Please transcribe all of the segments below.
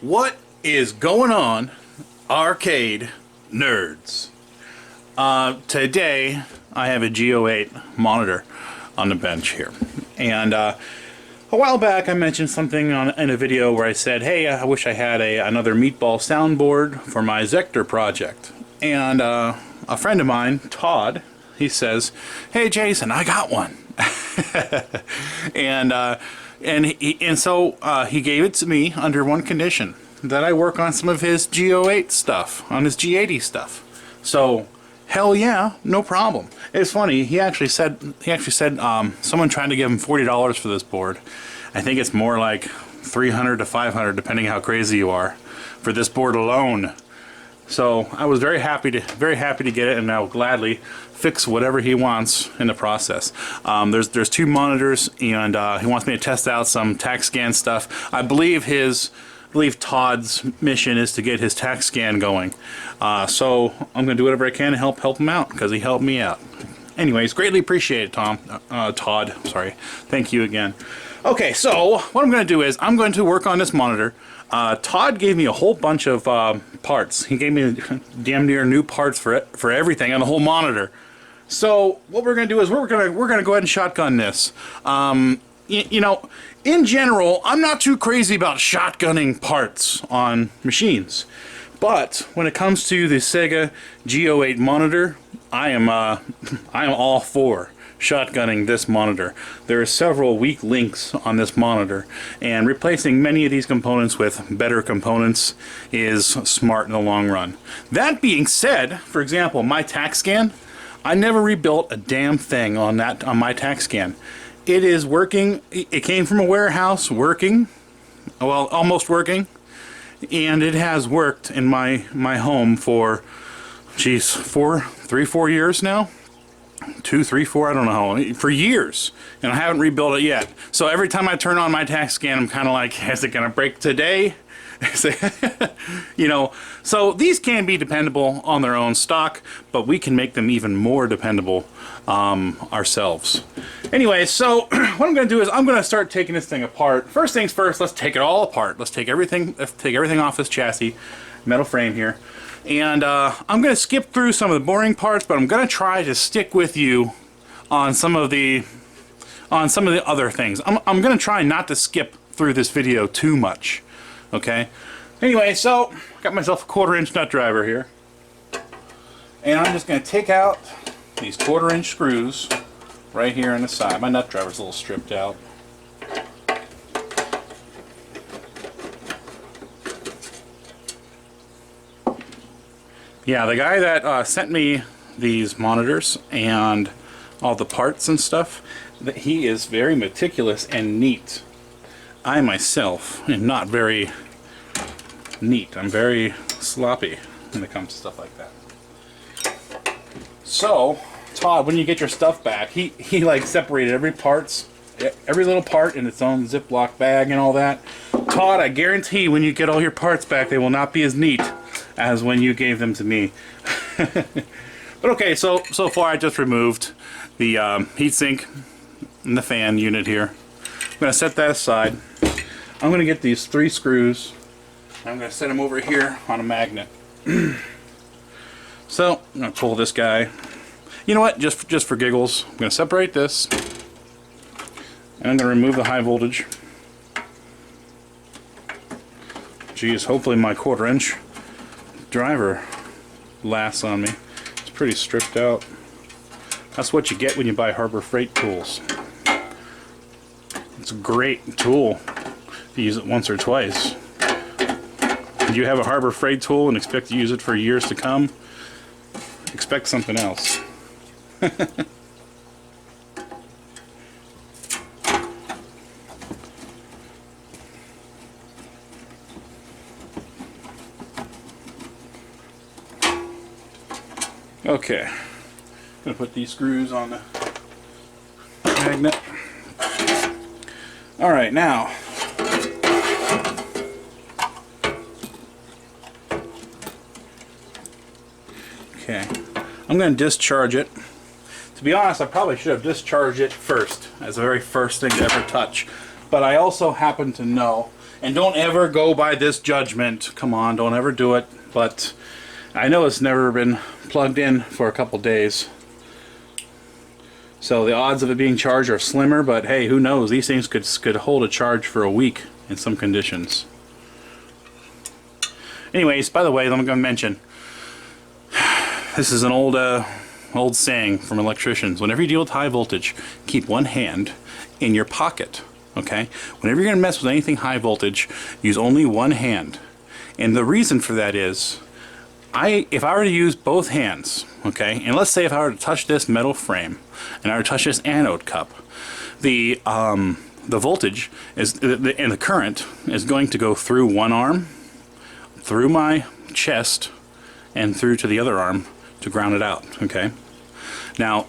What is going on, arcade nerds? Today I have a G08 monitor on the bench here, and a while back I mentioned something in a video where I said, hey, I wish I had another meatball soundboard for my Zector project. And a friend of mine, Todd, he says, hey Jason, I got one. So he gave it to me under one condition, that I work on some of his G08 stuff, on his G80 stuff. So hell yeah, no problem. It's funny, he actually said someone tried to give him $40 for this board. I think it's more like $300 to $500 depending how crazy you are for this board alone. So I was very happy to get it, and I'll gladly fix whatever he wants in the process. There's two monitors, and he wants me to test out some tax scan stuff. I believe Todd's mission is to get his tax scan going. So I'm going to do whatever I can to help him out, because he helped me out. Anyways, greatly appreciate it, Todd. Sorry. Thank you again. Okay, so what I'm going to do is I'm going to work on this monitor. Todd gave me a whole bunch of parts. He gave me damn near new parts for everything on the whole monitor. So what we're going to do is we're going to go ahead and shotgun this. You know, in general, I'm not too crazy about shotgunning parts on machines, but when it comes to the Sega G08 monitor, I am all for shotgunning this monitor. There are several weak links on this monitor, and replacing many of these components with better components is smart in the long run. That being said, for example, my tax scan, I never rebuilt a damn thing on my tax scan. It is working. It came from a warehouse working, well, almost working, and it has worked in my home for, geez, 4 years now. 2, 3, 4, I don't know, for years, and I haven't rebuilt it yet. So every time I turn on my tax scan, I'm kind of like, is it gonna break today? You know, so these can be dependable on their own stock, but we can make them even more dependable ourselves. Anyway, so what I'm going to do is I'm going to start taking this thing apart. First things first, let's take it all apart. Let's take everything off this chassis, metal frame here. And I'm going to skip through some of the boring parts, but I'm going to try to stick with you on some of the other things. I'm going to try not to skip through this video too much. Okay. Anyway, so got myself a 1/4-inch nut driver here, and I'm just going to take out these 1/4-inch screws right here on the side. My nut driver's a little stripped out. Yeah, the guy that sent me these monitors and all the parts and stuff, he is very meticulous and neat. I myself am not very neat. I'm very sloppy when it comes to stuff like that. So, Todd, when you get your stuff back, he like separated every little part in its own Ziploc bag and all that. Todd, I guarantee when you get all your parts back, they will not be as neat as when you gave them to me. But okay, so far I just removed the heatsink and the fan unit here. I'm going to set that aside. I'm going to get these 3 screws. I'm going to set them over here on a magnet. So I'm going to pull this guy. You know what? Just for giggles, I'm going to separate this, and I'm going to remove the high voltage. Geez, hopefully my 1/4-inch driver lasts on me. It's pretty stripped out. That's what you get when you buy Harbor Freight tools. It's a great tool if you use it once or twice. If you have a Harbor Freight tool and expect to use it for years to come, expect something else. Okay, I'm going to put these screws on the magnet. Alright, now okay, I'm going to discharge it. To be honest, I probably should have discharged it first, as the very first thing to ever touch. But I also happen to know, and don't ever go by this judgment, come on, don't ever do it, but I know it's never been plugged in for a couple days. So the odds of it being charged are slimmer, but hey, who knows, these things could hold a charge for a week in some conditions. Anyways, by the way, I'm going to mention, this is an old saying from electricians. Whenever you deal with high voltage, keep one hand in your pocket, okay? Whenever you're going to mess with anything high voltage, use only one hand. And the reason for that is, if I were to use both hands, okay, and let's say if I were to touch this metal frame, and I were to touch this anode cup, the voltage is, and the current is going to go through one arm, through my chest, and through to the other arm to ground it out, okay? Now,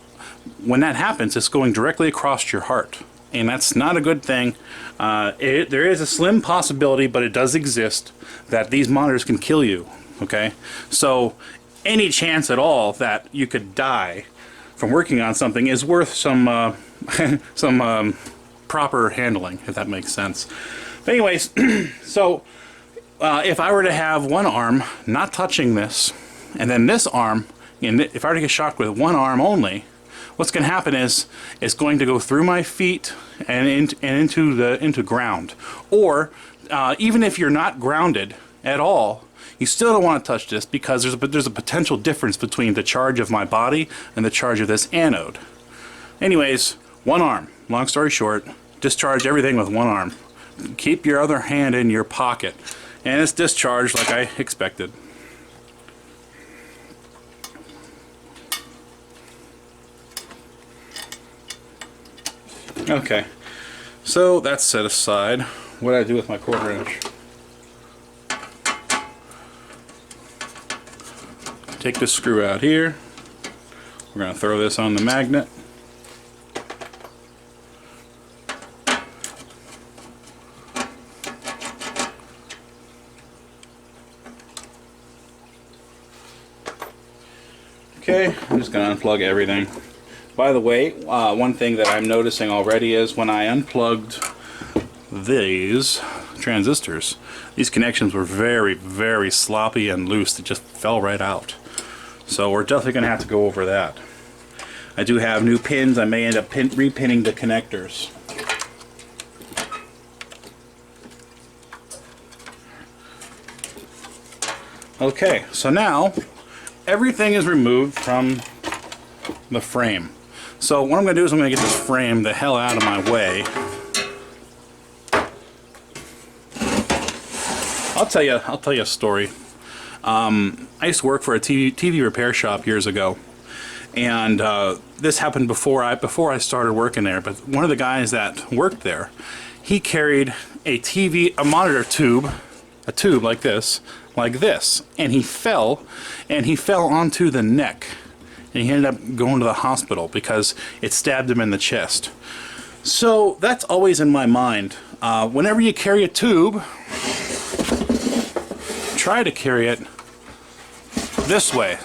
when that happens, it's going directly across your heart, and that's not a good thing. There is a slim possibility, but it does exist, that these monitors can kill you, okay? So, any chance at all that you could die from working on something is worth some proper handling, if that makes sense. But anyways, so if I were to have one arm not touching this, and then this arm, and if I were to get shocked with one arm only, what's going to happen is it's going to go through my feet and into ground. Or even if you're not grounded at all, you still don't want to touch this, because there's a potential difference between the charge of my body and the charge of this anode. Anyways, one arm. Long story short, discharge everything with one arm. Keep your other hand in your pocket, and it's discharged like I expected. Okay, so that's set aside. What do I do with my 1/4 inch? Take this screw out here. We're going to throw this on the magnet. Okay, I'm just going to unplug everything. By the way, one thing that I'm noticing already is when I unplugged these transistors, these connections were very, very sloppy and loose. They just fell right out. So we're definitely going to have to go over that. I do have new pins. I may end up repinning the connectors. Okay, so now everything is removed from the frame. So what I'm going to do is I'm going to get this frame the hell out of my way. I'll tell you a story. I used to work for a TV repair shop years ago, and this happened before I started working there. But one of the guys that worked there, he carried a monitor tube, a tube like this, and he fell onto the neck, and he ended up going to the hospital because it stabbed him in the chest. So that's always in my mind. Whenever you carry a tube, try to carry it this way,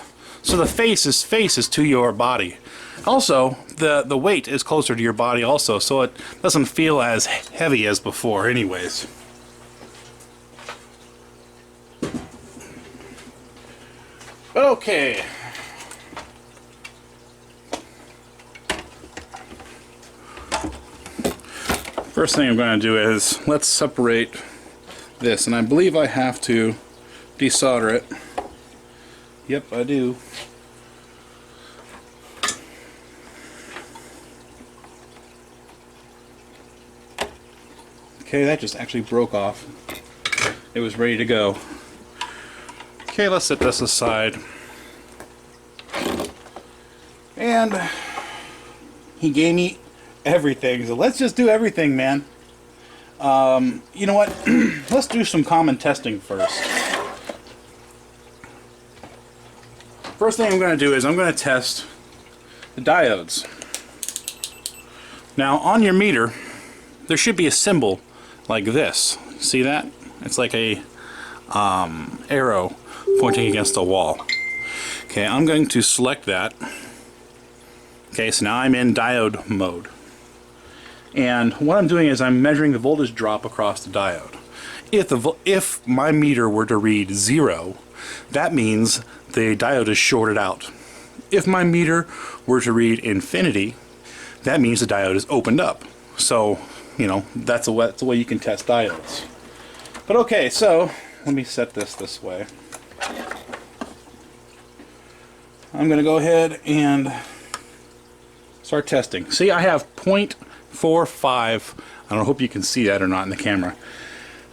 so the face is to your body. Also, the weight is closer to your body also, so it doesn't feel as heavy as before anyways. Okay. First thing I'm going to do is let's separate this, and I believe I have to desolder it. Yep, I do. Okay, that just actually broke off. It was ready to go. Okay, let's set this aside. And he gave me everything, so let's just do everything, man. You know what? Let's do some common testing first. First thing I'm going to do is I'm going to test the diodes. Now, on your meter, there should be a symbol like this. See that? It's like a arrow pointing against a wall. Okay, I'm going to select that. Okay, so now I'm in diode mode. And what I'm doing is I'm measuring the voltage drop across the diode. If my meter were to read 0, that means the diode is shorted out. If my meter were to read infinity, that means the diode is opened up. So, you know, that's a way you can test diodes. But okay, so let me set this way. I'm going to go ahead and start testing. See, I have 0.45. I don't hope you can see that or not in the camera.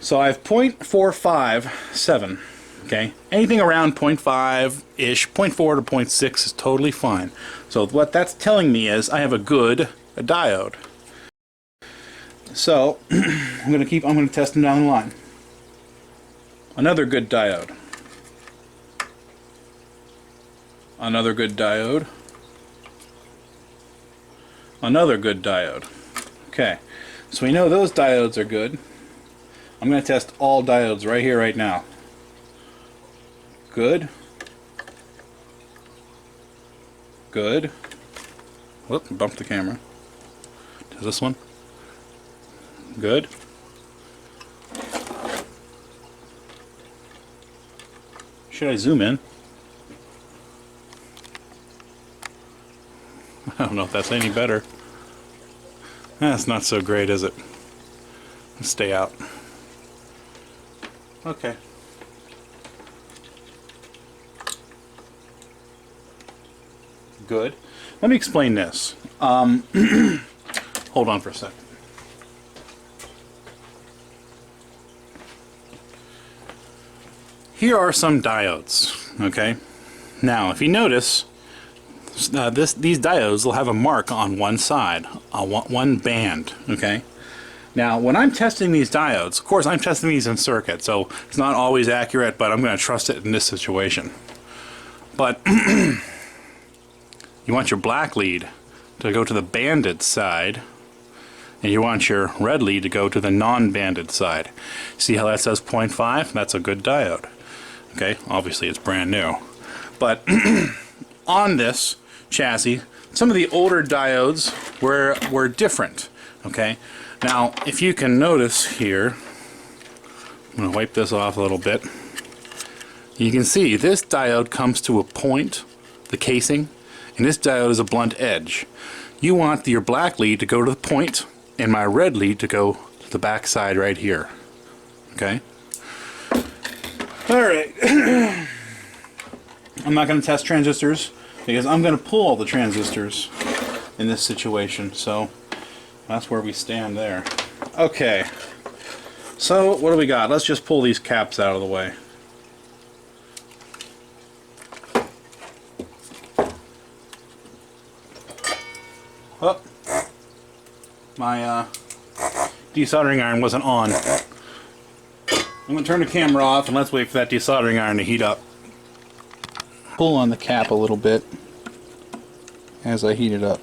So I have 0.457. Okay, anything around 0.5-ish, 0.4 to 0.6 is totally fine. So what that's telling me is I have a good diode. So I'm going to test them down the line. Another good diode. Another good diode. Another good diode. Okay, so we know those diodes are good. I'm going to test all diodes right here, right now. Good. Good. Whoop, bumped the camera. Does this one? Good. Should I zoom in? I don't know if that's any better. That's not so great, is it? Let's stay out. Okay. Good. Let me explain this. Hold on for a second. Here are some diodes. Okay. Now, if you notice, these diodes will have a mark on one side, one band. Okay. Now, when I'm testing these diodes, of course, I'm testing these in circuit, so it's not always accurate, but I'm going to trust it in this situation. But you want your black lead to go to the banded side, and you want your red lead to go to the non-banded side. See how that says 0.5? That's a good diode. Okay, obviously it's brand new. But on this chassis, some of the older diodes were different. Okay, now if you can notice here, I'm going to wipe this off a little bit. You can see this diode comes to a point, the casing, and this diode is a blunt edge. You want your black lead to go to the point and my red lead to go to the back side right here. Okay? Alright. I'm not going to test transistors because I'm going to pull all the transistors in this situation, so that's where we stand there. Okay. So what do we got? Let's just pull these caps out of the way. Oh, my desoldering iron wasn't on. I'm going to turn the camera off and let's wait for that desoldering iron to heat up. Pull on the cap a little bit as I heat it up.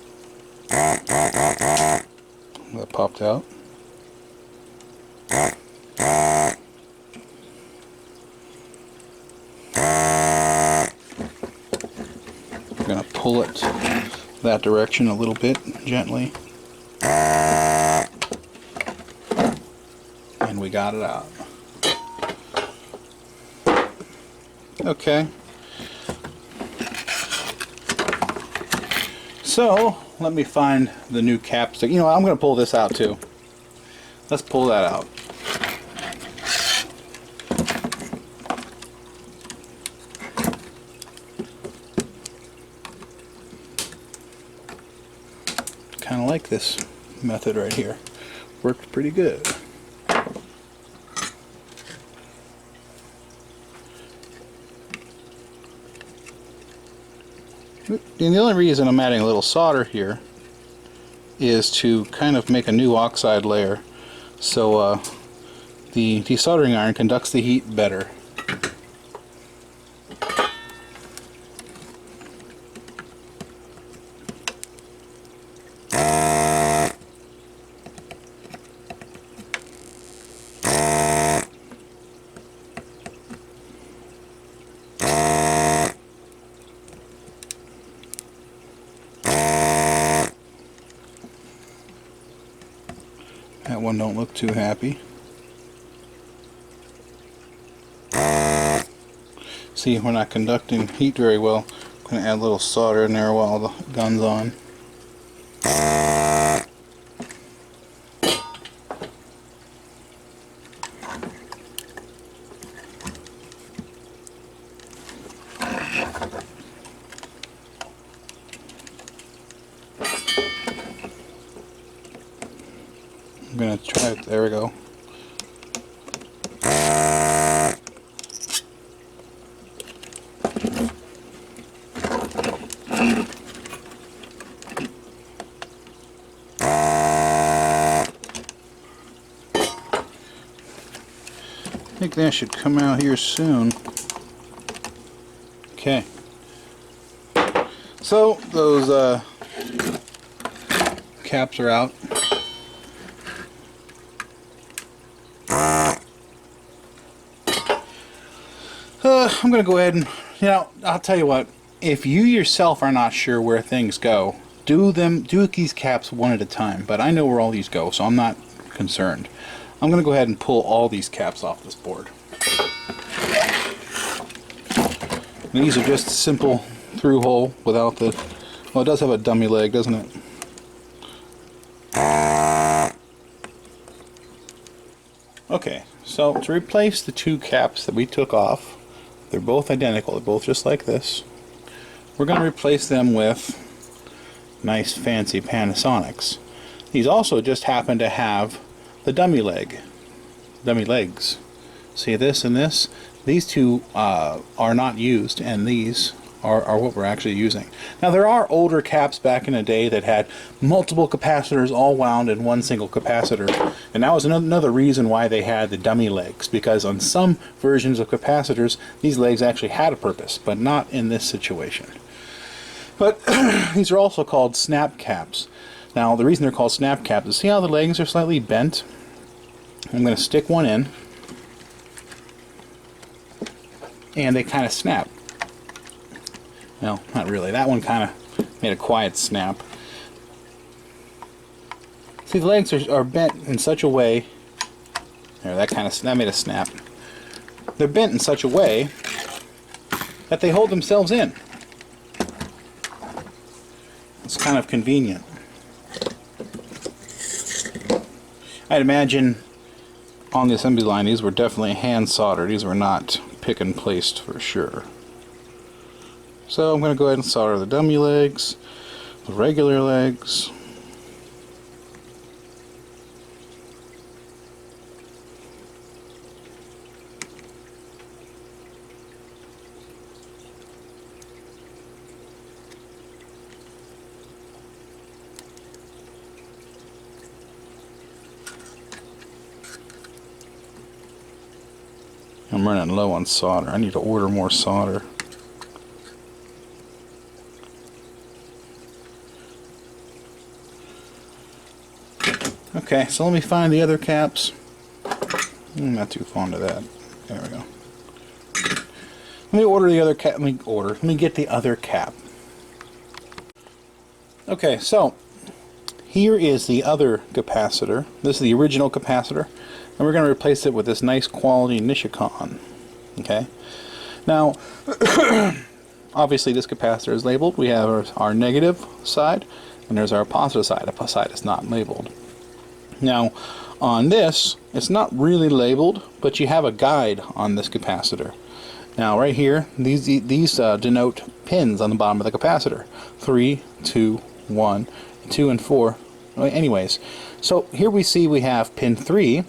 That popped out. I'm going to pull it that direction a little bit gently, and we got it out. Okay, so let me find the new capstick. You know what, I'm going to pull this out too. Let's pull that out. Kind of like this method right here. Worked pretty good. And the only reason I'm adding a little solder here is to kind of make a new oxide layer so the desoldering iron conducts the heat better. one don't look too happy. See, we're not conducting heat very well. I'm going to add a little solder in there while the gun's on. I'm going to try it. There we go. I think that should come out here soon. Okay. So those caps are out. I'm going to go ahead and, I'll tell you what, if you yourself are not sure where things go, do these caps one at a time. But I know where all these go, so I'm not concerned. I'm going to go ahead and pull all these caps off this board. And these are just a simple through hole without the, well, it does have a dummy leg, doesn't it? Okay, so to replace the two caps that we took off, they're both identical, they're both just like this. We're going to replace them with nice fancy Panasonics. These also just happen to have the dummy legs. See this and this? These two are not used, and these are what we're actually using. Now there are older caps back in the day that had multiple capacitors all wound in one single capacitor, and that was another reason why they had the dummy legs, because on some versions of capacitors these legs actually had a purpose, but not in this situation. But these are also called snap caps. Now the reason they're called snap caps is, see how the legs are slightly bent? I'm going to stick one in, and they kind of snap. No, not really. That one kind of made a quiet snap. See, the legs are bent in such a way. There, that made a snap. They're bent in such a way that they hold themselves in. It's kind of convenient. I'd imagine on the assembly line these were definitely hand soldered. These were not pick and placed for sure. So I'm going to go ahead and solder the dummy legs, the regular legs. I'm running low on solder. I need to order more solder. Okay, so let me find the other caps. I'm not too fond of that. There we go. Let me order the other cap. Let me get the other cap. Okay, so here is the other capacitor. This is the original capacitor, and we're going to replace it with this nice quality Nishikon. Okay. Now, obviously this capacitor is labeled. We have our negative side, and there's our positive side. The side is not labeled. Now, on this, it's not really labeled, but you have a guide on this capacitor. Now, right here, these denote pins on the bottom of the capacitor. 3, 2, 1, 2, and 4. Anyways, so here we see we have pin 3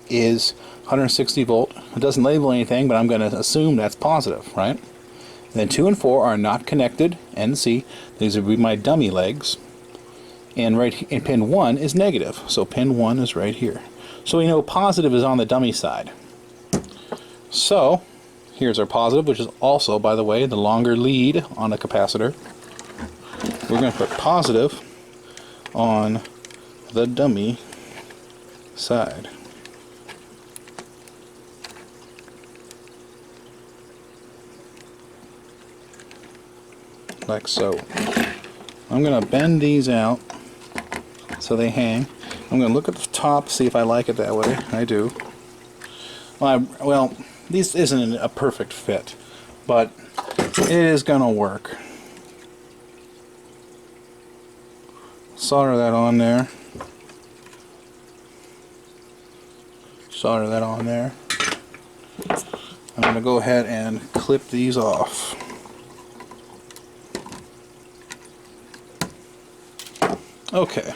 is 160 volt. It doesn't label anything, but I'm going to assume that's positive, right? And then 2 and 4 are not connected, NC. These would be my dummy legs. And pin 1 is negative, so pin 1 is right here. So we know positive is on the dummy side. So here's our positive, which is also, by the way, the longer lead on the capacitor. We're going to put positive on the dummy side. Like so. I'm going to bend these out so they hang. I'm going to look at the top, see if I like it that way. I do. Well, this isn't a perfect fit, but it is gonna work. Solder that on there. Solder that on there. I'm gonna go ahead and clip these off. Okay.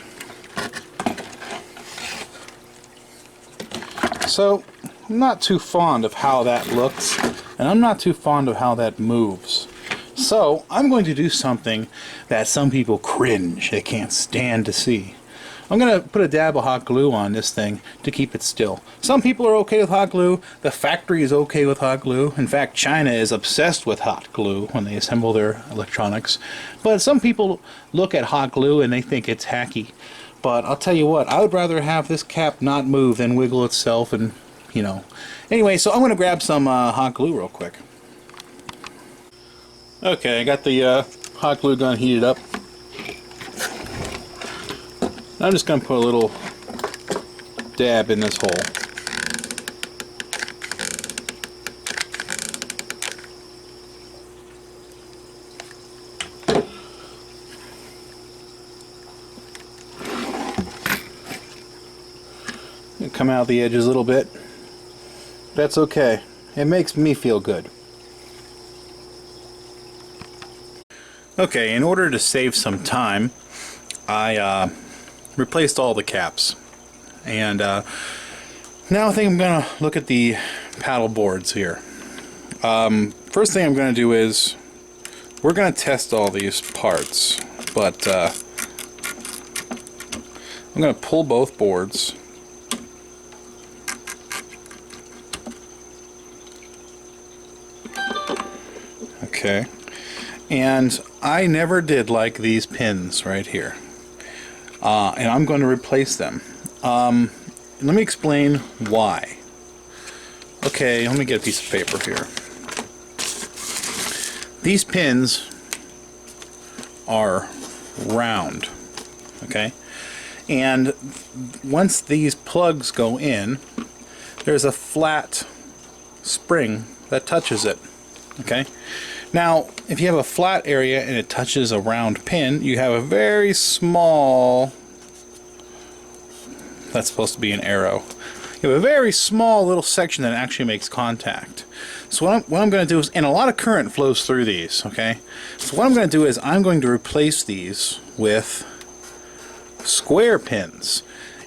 So, I'm not too fond of how that looks, and I'm not too fond of how that moves. So, I'm going to do something that some people cringe. They can't stand to see. I'm going to put a dab of hot glue on this thing to keep it still. Some people are okay with hot glue. The factory is okay with hot glue. In fact, China is obsessed with hot glue when they assemble their electronics. But some people look at hot glue and they think it's hacky. But I'll tell you what, I would rather have this cap not move than wiggle itself and, you know. Anyway, so I'm going to grab some hot glue real quick. Okay, I got the hot glue gun heated up. I'm just going to put a little dab in this hole. Come out the edges a little bit. That's okay. It makes me feel good. Okay, in order to save some time, I replaced all the caps, and now I think I'm gonna look at the paddle boards here. First thing I'm gonna do is we're gonna test all these parts, but I'm gonna pull both boards. Okay, and I never did like these pins right here. And I'm going to replace them. Let me explain why. Okay, let me get a piece of paper here. These pins are round, okay? And once these plugs go in, there's a flat spring that touches it, okay? Now, if you have a flat area and it touches a round pin, you have a very small, that's supposed to be an arrow, you have a very small little section that actually makes contact. So what I'm going to do is, and a lot of current flows through these, okay? So what I'm going to do is I'm going to replace these with square pins.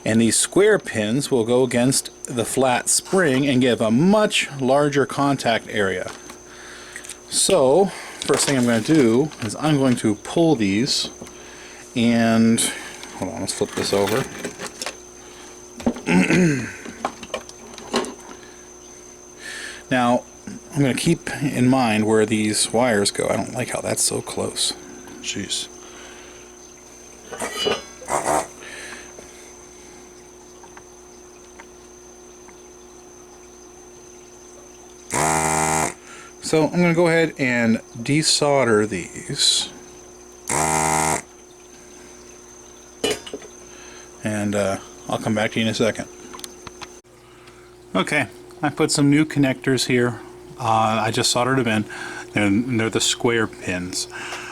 And these square pins will go against the flat spring and give a much larger contact area. So, first thing I'm going to do is I'm going to pull these and, hold on, let's flip this over. Now, I'm going to keep in mind where these wires go. I don't like how that's so close. Jeez. So I'm going to go ahead and desolder these. And I'll come back to you in a second. Okay, I put some new connectors here. I just soldered them in, and they're the square pins.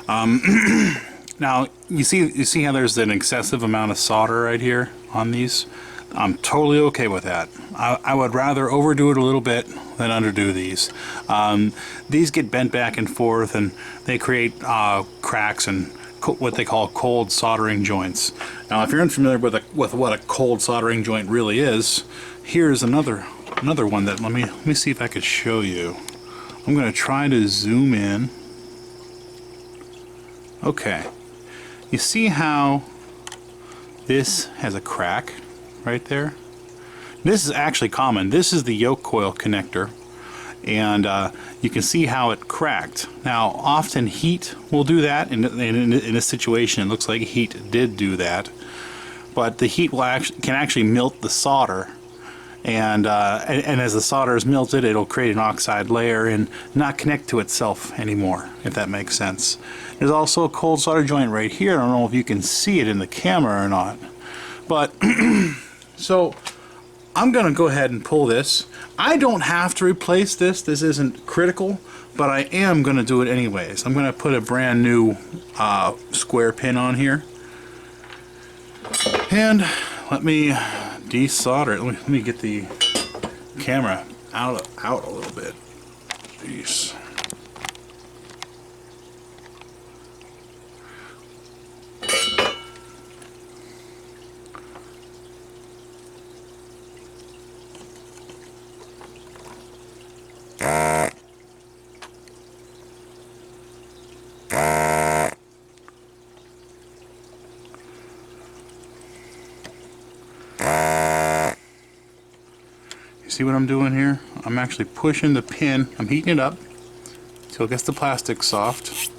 Now you see how there's an excessive amount of solder right here on these? I'm totally okay with that. I would rather overdo it a little bit than underdo these. These get bent back and forth and they create cracks and what they call cold soldering joints. Now if you're unfamiliar with what a cold soldering joint really is, here's another one that let me see if I could show you. I'm going to try to zoom in. Okay, you see how this has a crack right there? This is actually common. This is the yoke coil connector, and you can see how it cracked. Now often heat will do that. In this situation it looks like heat did do that, but the heat will can actually melt the solder, and as the solder is melted, it'll create an oxide layer and not connect to itself anymore, if that makes sense. There's also a cold solder joint right here. I don't know if you can see it in the camera or not, but So I'm going to go ahead and pull this. I don't have to replace this. This isn't critical, but I am going to do it anyways. I'm going to put a brand new square pin on here. And let me desolder it. Let me get the camera out a little bit. Jeez. See what I'm doing here? I'm actually pushing the pin. I'm heating it up till it gets the plastic soft.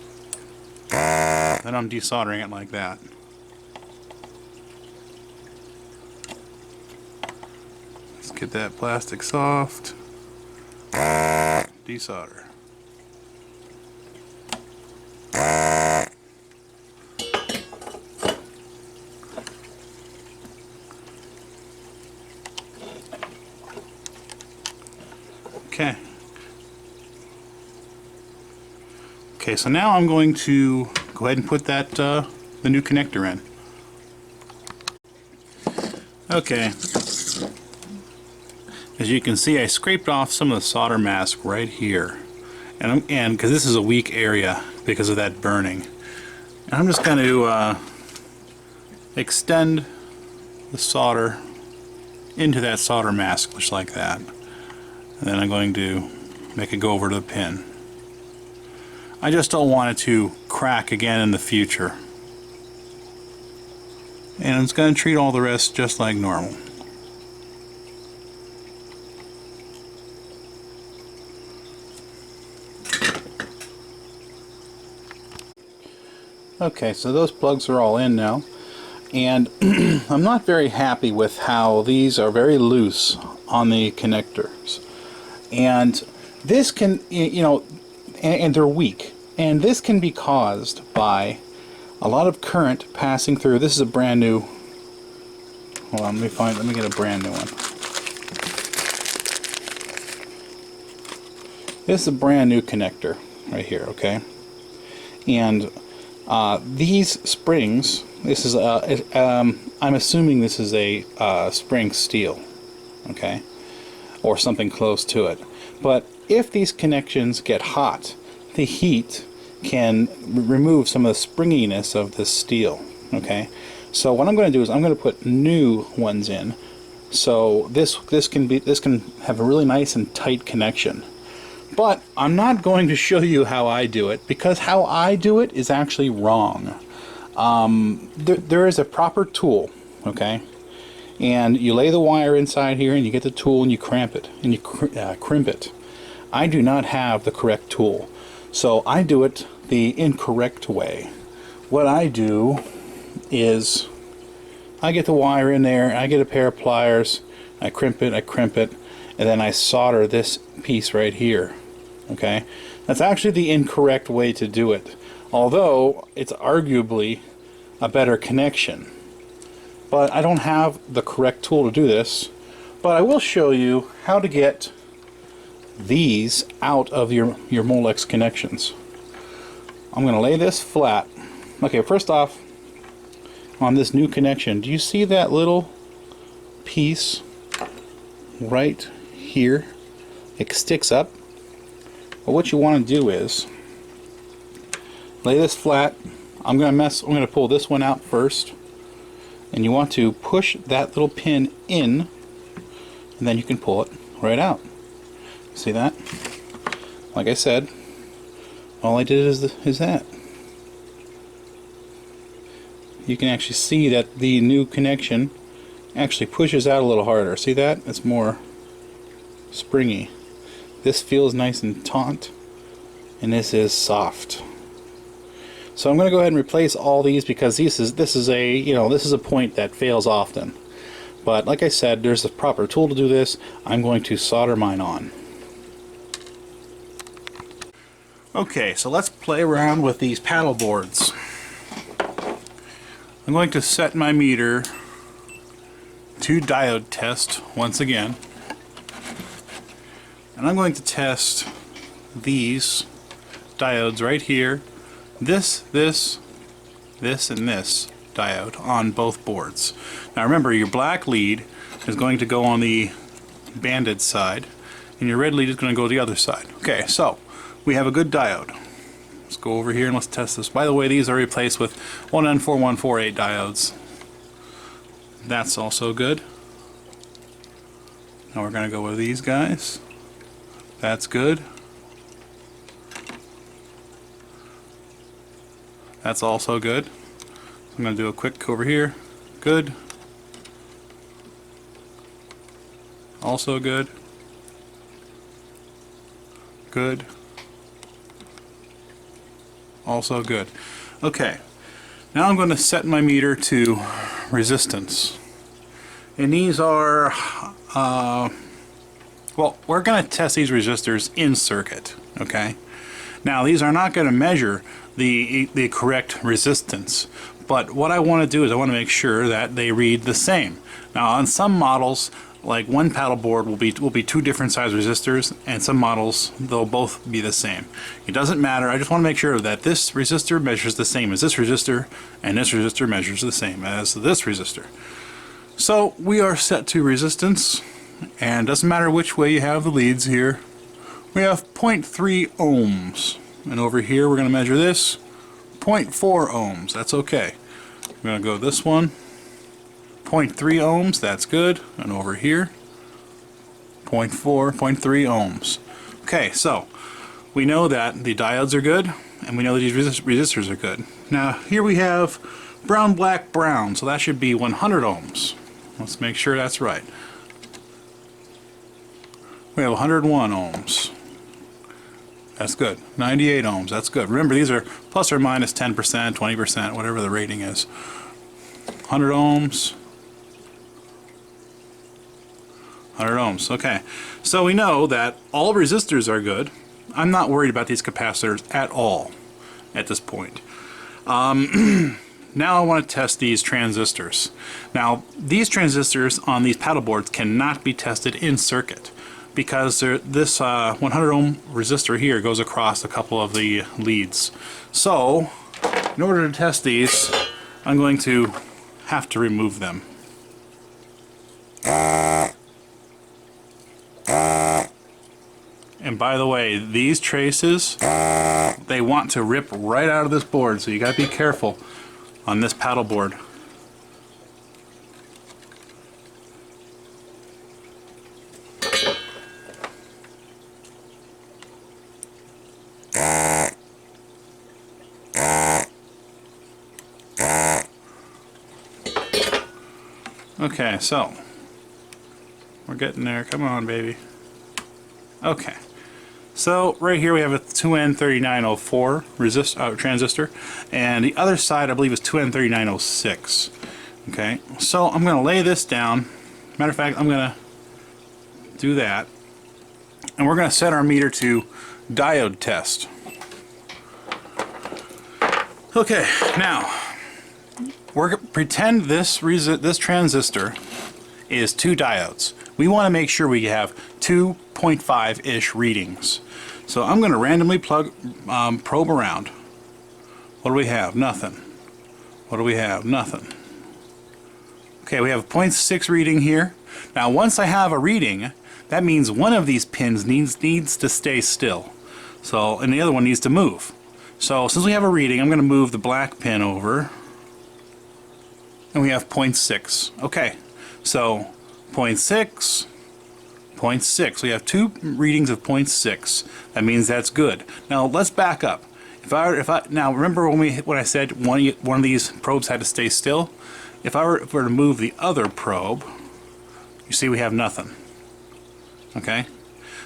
Then I'm desoldering it like that. Let's get that plastic soft. Desolder. Okay. Okay, so now I'm going to go ahead and put that the new connector in. Okay. As you can see, I scraped off some of the solder mask right here, and because this is a weak area because of that burning, and I'm just going to extend the solder into that solder mask, just like that. And then I'm going to make it go over to the pin. I just don't want it to crack again in the future. And it's going to treat all the rest just like normal. Okay, so those plugs are all in now. And I'm not very happy with how these are very loose on the connectors. And this can, you know, and they're weak. And this can be caused by a lot of current passing through. This is a brand new, hold on, let me get a brand new one. This is a brand new connector right here, okay? And these springs, this is, I'm assuming this is a spring steel, okay? Or something close to it. But if these connections get hot, the heat can remove some of the springiness of this steel. Okay, so what I'm going to do is I'm going to put new ones in, so this can have a really nice and tight connection. But I'm not going to show you how I do it, because how I do it is actually wrong. There is a proper tool, okay? And you lay the wire inside here, and you get the tool, and you crimp it, and you crimp it. I do not have the correct tool, so I do it the incorrect way. What I do is I get the wire in there, I get a pair of pliers, I crimp it, and then I solder this piece right here. Okay, that's actually the incorrect way to do it, although it's arguably a better connection. But I don't have the correct tool to do this. But I will show you how to get these out of your Molex connections. I'm going to lay this flat. Okay, first off, on this new connection, do you see that little piece right here? It sticks up. Well, what you want to do is lay this flat. I'm going to pull this one out first. And you want to push that little pin in, and then you can pull it right out. See that? Like I said, all I did is that. You can actually see that the new connection actually pushes out a little harder. See that? It's more springy. This feels nice and taut, and this is soft. So I'm going to go ahead and replace all these, because this is a point that fails often. But like I said, there's a proper tool to do this. I'm going to solder mine on. Okay, so let's play around with these paddle boards. I'm going to set my meter two diode test once again. And I'm going to test these diodes right here. This, and this diode on both boards. Now remember, your black lead is going to go on the banded side, and your red lead is going to go the other side. Okay, so we have a good diode. Let's go over here and let's test this. By the way, these are replaced with 1N4148 diodes. That's also good. Now we're going to go with these guys. That's good. That's also good. I'm going to do a quick over here. Good. Also good. Good. Also good. Okay. Now I'm going to set my meter to resistance. And these are, well, we're going to test these resistors in circuit. Okay. Now these are not going to measure the correct resistance, but what I want to do is I want to make sure that they read the same. Now on some models, like one paddle board will be two different size resistors, and some models they'll both be the same. It doesn't matter. I just want to make sure that this resistor measures the same as this resistor, and this resistor measures the same as this resistor. So we are set to resistance, and doesn't matter which way you have the leads here. We have 0.3 ohms, and over here we're going to measure this 0.4 ohms. That's okay. We're going to go this one, 0.3 ohms. That's good. And over here 0.3 ohms. Okay, so we know that the diodes are good, and we know that these resistors are good. Now here we have brown, black, brown, so that should be 100 ohms. Let's make sure that's right. We have 101 ohms. That's good. 98 ohms. That's good. Remember, these are plus or minus 10%, 20%, whatever the rating is. 100 ohms. 100 ohms. Okay. So we know that all resistors are good. I'm not worried about these capacitors at all at this point. Now I want to test these transistors. Now, these transistors on these paddle boards cannot be tested in circuit, because this 100 ohm resistor here goes across a couple of the leads. So in order to test these, I'm going to have to remove them. And by the way, these traces, they want to rip right out of this board, so you got to be careful on this paddle board. Okay, so we're getting there. Come on, baby. Okay, so right here we have a 2N3904 transistor, and the other side I believe is 2N3906. Okay, so I'm going to lay this down. Matter of fact, I'm going to do that, and we're going to set our meter to diode test. Okay, now we're pretend this transistor is two diodes. We want to make sure we have 2.5-ish readings. So I'm going to randomly probe around. What do we have? Nothing. What do we have? Nothing. Okay, we have a 0.6 reading here. Now once I have a reading, that means one of these pins needs to stay still. So, and the other one needs to move. So since we have a reading, I'm going to move the black pin over. And we have 0.6. Okay, so 0.6, 0.6. We have two readings of 0.6. That means that's good. Now let's back up. Now remember when I said one of these probes had to stay still? If I were to move the other probe, you see we have nothing. Okay?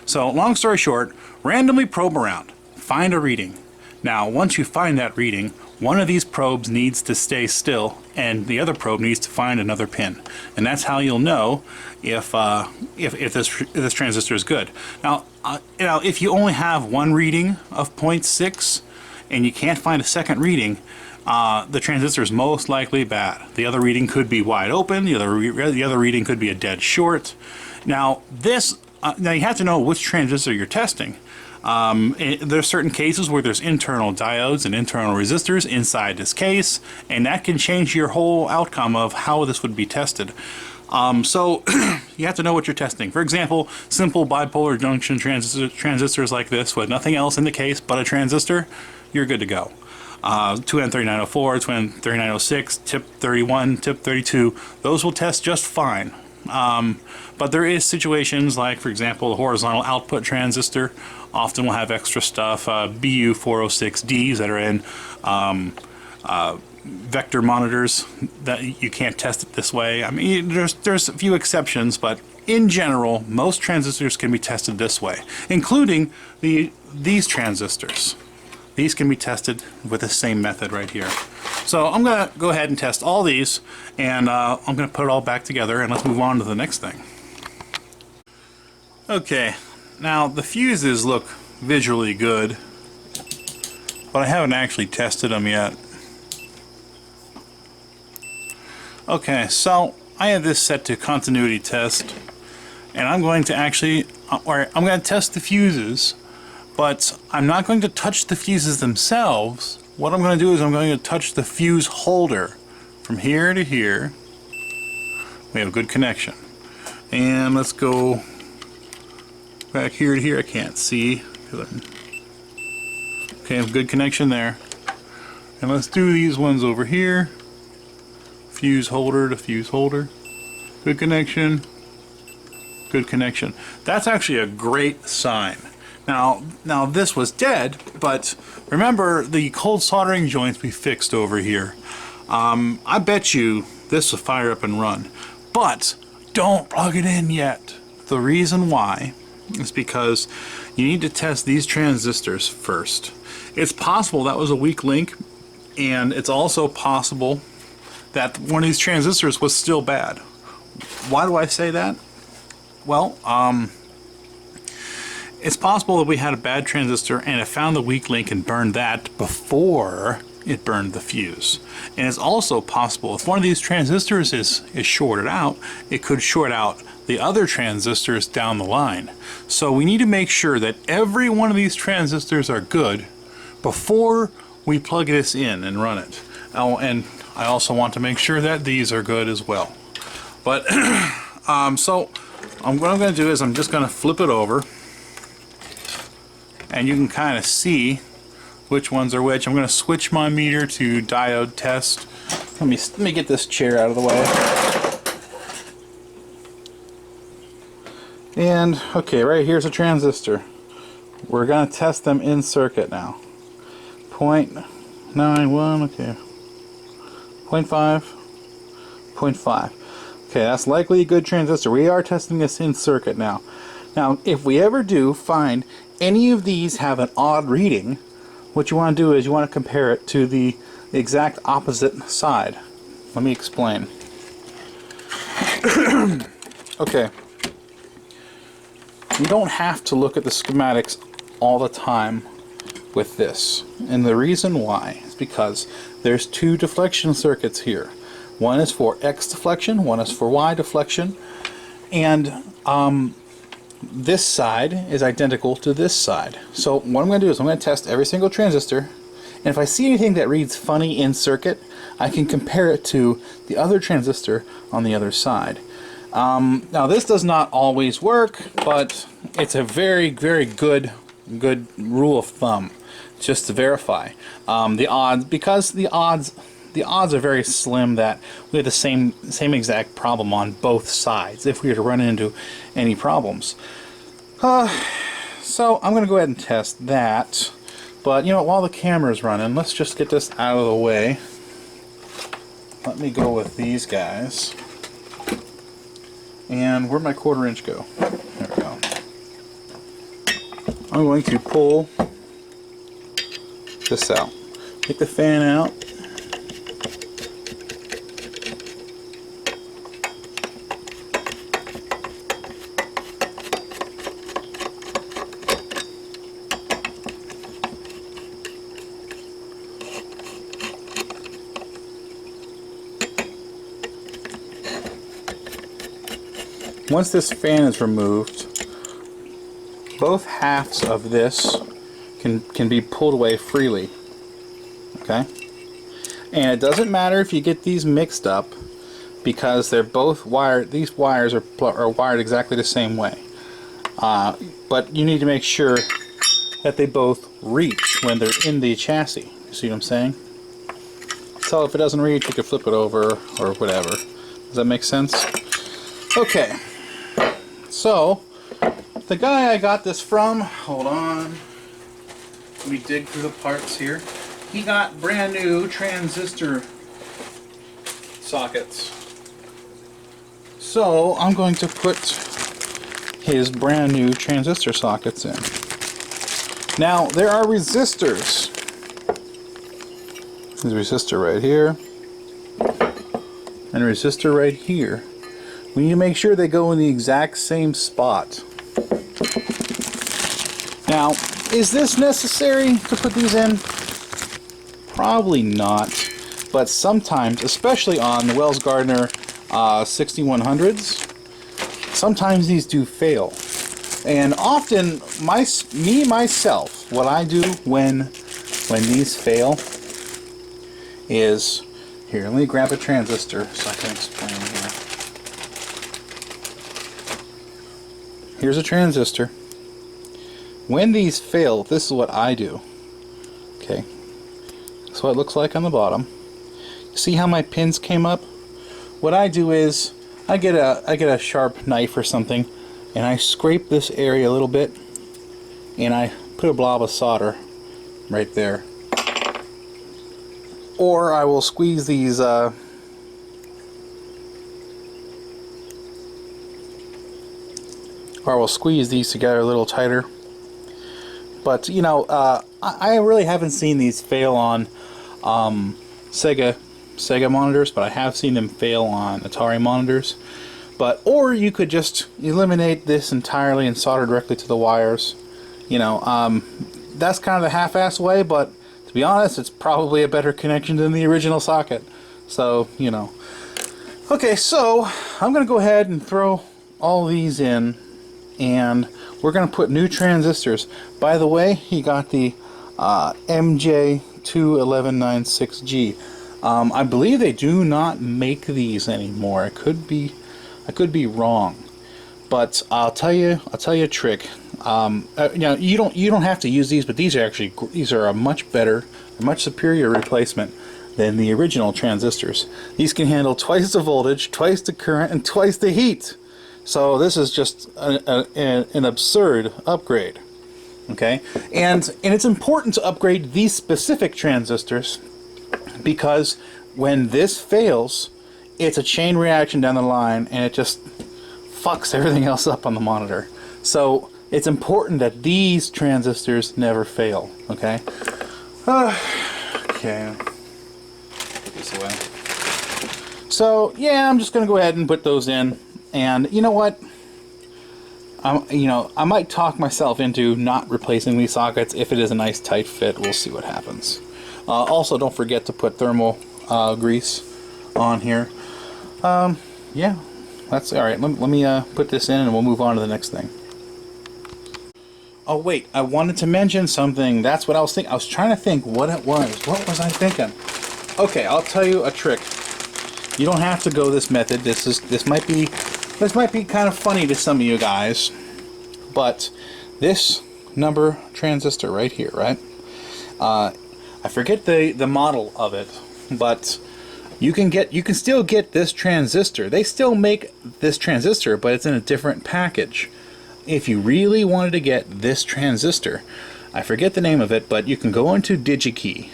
So long story short, randomly probe around. Find a reading. Now once you find that reading, one of these probes needs to stay still, and the other probe needs to find another pin, and that's how you'll know if this transistor is good. Now, if you only have one reading of 0.6, and you can't find a second reading, the transistor is most likely bad. The other reading could be wide open. The other reading could be a dead short. Now now you have to know which transistor you're testing. There's certain cases where there's internal diodes and internal resistors inside this case, and that can change your whole outcome of how this would be tested. So you have to know what you're testing. For example, simple bipolar junction transistors like this with nothing else in the case but a transistor, you're good to go. 2N3904, 2N3906, tip 31, tip 32, those will test just fine. But there is situations like, for example, the horizontal output transistor often will have extra stuff, BU406Ds that are in vector monitors that you can't test it this way. I mean, there's a few exceptions, but in general, most transistors can be tested this way, including these transistors. These can be tested with the same method right here. So I'm going to go ahead and test all these, and I'm going to put it all back together, and let's move on to the next thing. Okay, now the fuses look visually good, but I haven't actually tested them yet. Okay, so I have this set to continuity test, and I'm going to actually, I'm going to test the fuses, but I'm not going to touch the fuses themselves. What I'm going to do is I'm going to touch the fuse holder from here to here. We have a good connection. And let's go back here to here. I can't see. Okay, good connection there. And let's do these ones over here. Fuse holder to fuse holder. Good connection. Good connection. That's actually a great sign. Now this was dead, but remember the cold soldering joints we fixed over here. I bet you this will fire up and run, but don't plug it in yet. The reason why is because you need to test these transistors first. It's possible that was a weak link, and it's also possible that one of these transistors was still bad. Why do I say that? Well, it's possible that we had a bad transistor and it found the weak link and burned that before it burned the fuse. And it's also possible if one of these transistors is shorted out, it could short out the other transistors down the line. So we need to make sure that every one of these transistors are good before we plug this in and run it. Oh, and I also want to make sure that these are good as well. But so what I'm going to do is I'm just going to flip it over, and you can kind of see which ones are which. I'm going to switch my meter to diode test. Let me get this chair out of the way. And okay, right here's a transistor. We're going to test them in circuit now. 0.91, okay. 0.5, 0.5. Okay, that's likely a good transistor. We are testing this in circuit now. Now, if we ever do find any of these have an odd reading, what you want to do is you want to compare it to the exact opposite side. Let me explain. Okay. You don't have to look at the schematics all the time with this. And the reason why is because there's two deflection circuits here. One is for X deflection, one is for Y deflection. And this side is identical to this side. So what I'm going to do is I'm going to test every single transistor, and if I see anything that reads funny in circuit, I can compare it to the other transistor on the other side. Now this does not always work, but it's a very, very good rule of thumb just to verify the odds, because the odds are very slim that we have the same exact problem on both sides if we were to run into any problems. So I'm going to go ahead and test that. But you know what, while the camera's running, let's just get this out of the way. Let me go with these guys. And where'd my 1/4 inch go? There we go. I'm going to pull this out. Take the fan out. once this fan is removed, both halves of this can be pulled away freely. Okay? And it doesn't matter if you get these mixed up, because they're both wired. These wires are wired exactly the same way. But you need to make sure that they both reach when they're in the chassis. You see what I'm saying? So if it doesn't reach, you can flip it over or whatever. Does that make sense? Okay. So, the guy I got this from, hold on. Let me dig through the parts here. He got brand new transistor sockets. So, I'm going to put his brand new transistor sockets in. Now, there are resistors. There's a resistor right here, and a resistor right here. We need to make sure they go in the exact same spot. Now, is this necessary to put these in? Probably not, but sometimes, especially on the Wells Gardner 6100s, sometimes these do fail. And often, myself, what I do when these fail is, here, let me grab a transistor so I can explain here. Here's a transistor. When these fail, this is what I do. Okay, that's what it looks like on the bottom. See how my pins came up? What I do is, I get a sharp knife or something, and I scrape this area a little bit, and I put a blob of solder right there. Or I will squeeze these or I will squeeze these together a little tighter. But you know, I really haven't seen these fail on Sega monitors, but I have seen them fail on Atari monitors. Or you could just eliminate this entirely and solder directly to the wires. You know, that's kind of the half-assed way, but to be honest, it's probably a better connection than the original socket. So, you know. Okay, so I'm going to go ahead and throw all these in, and we're going to put new transistors. By the way, he got the MJ21196G. I believe they do not make these anymore. I could be wrong, but I'll tell you a trick. You know, you don't have to use these, but these are a much better, a much superior replacement than the original transistors. These can handle twice the voltage, twice the current, and twice the heat. So this is just an absurd upgrade. Okay, and it's important to upgrade these specific transistors, because when this fails, it's a chain reaction down the line, and it just fucks everything else up on the monitor. So it's important that these transistors never fail. Okay. Okay. Put this away. So yeah, I'm just gonna go ahead and put those in, and you know what? I might talk myself into not replacing these sockets if it is a nice tight fit. We'll see what happens. Also, don't forget to put thermal grease on here. Yeah, that's all right. Let me put this in, and we'll move on to the next thing. Oh wait, I wanted to mention something. That's what I was thinking. I was trying to think what it was. What was I thinking? Okay, I'll tell you a trick. You don't have to go this method. This might be kind of funny to some of you guys, but this number transistor right here, right? I forget the model of it, but you can still get this transistor. They still make this transistor, but it's in a different package. If you really wanted to get this transistor, I forget the name of it, but you can go into DigiKey,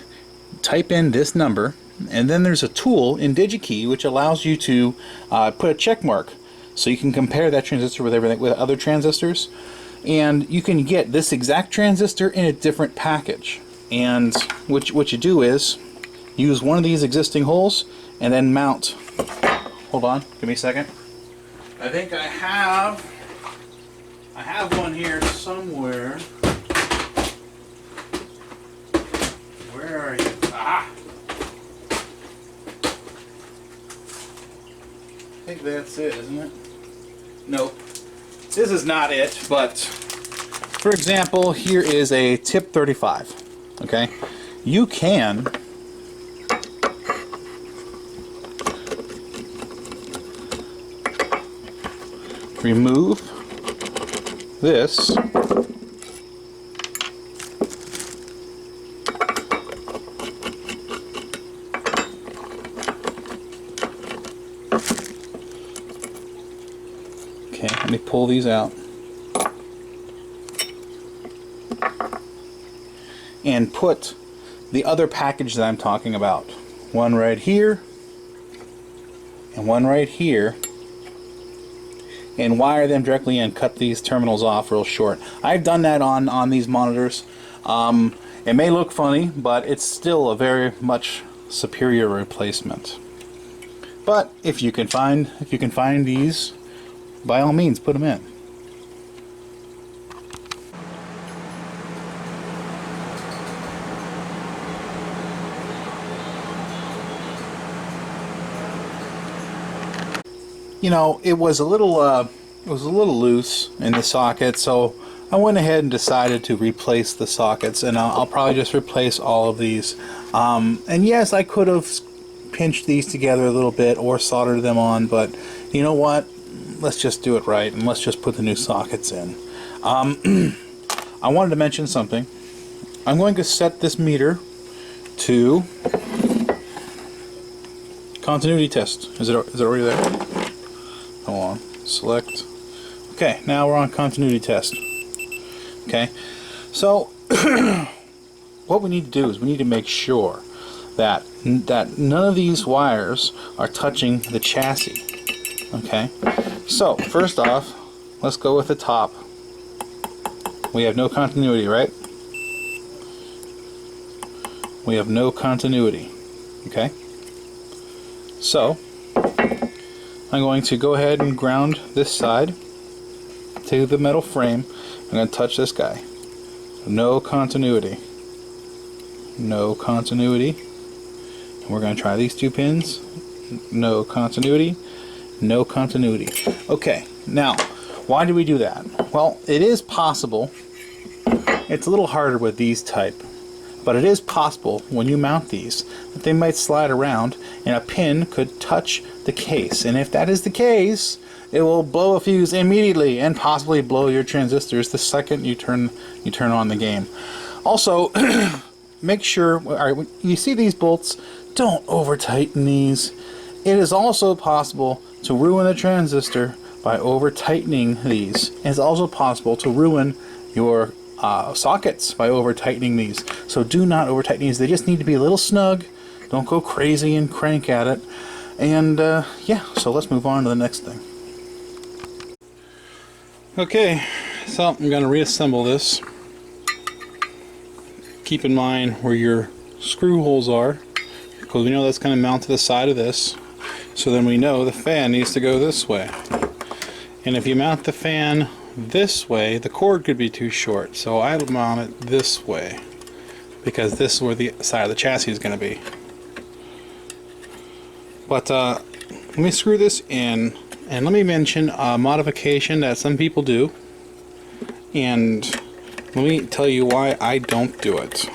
type in this number, and then there's a tool in DigiKey which allows you to put a check mark, so you can compare that transistor with other transistors, and you can get this exact transistor in a different package. And what you do is use one of these existing holes and then mount. Hold on, give me a second. I think I have one here somewhere. Where are you? Ah! I think that's it, isn't it? Nope. This is not it, but for example, here is a tip 35. Okay? You can remove this let me pull these out and put the other package that I'm talking about. One right here and one right here, and wire them directly in, cut these terminals off real short. I've done that on these monitors. It may look funny, but it's still a very much superior replacement. But if you can find these, by all means, put them in. You know, it was a little loose in the socket, so I went ahead and decided to replace the sockets, and I'll probably just replace all of these. And yes, I could have pinched these together a little bit or soldered them on, but you know what? Let's just do it right, and let's just put the new sockets in. I wanted to mention something. I'm going to set this meter to continuity test. Is it already there? Hold on. Select. Okay, now we're on continuity test. Okay, so what we need to do is we need to make sure that none of these wires are touching the chassis. Okay, so first off, let's go with the top. We have no continuity, right? We have no continuity. Okay, so I'm going to go ahead and ground this side to the metal frame. I'm going to touch this guy. No continuity. No continuity. And we're going to try these two pins. No continuity. No continuity. Okay, now, why do we do that? Well, it is possible. It's a little harder with these type, but it is possible when you mount these that they might slide around and a pin could touch the case. And if that is the case, it will blow a fuse immediately and possibly blow your transistors the second you turn on the game. Also, make sure, alright, you see these bolts, don't over tighten these. It is also possible to ruin the transistor by over tightening these. And it's also possible to ruin your sockets by over tightening these. So do not over tighten these. They just need to be a little snug. Don't go crazy and crank at it. And yeah, so let's move on to the next thing. Okay, so I'm going to reassemble this. Keep in mind where your screw holes are, because we know that's going to mount to the side of this. So then we know the fan needs to go this way. And if you mount the fan this way, the cord could be too short. So I'll mount it this way, because this is where the side of the chassis is going to be. But let me screw this in, and let me mention a modification that some people do, and let me tell you why I don't do it.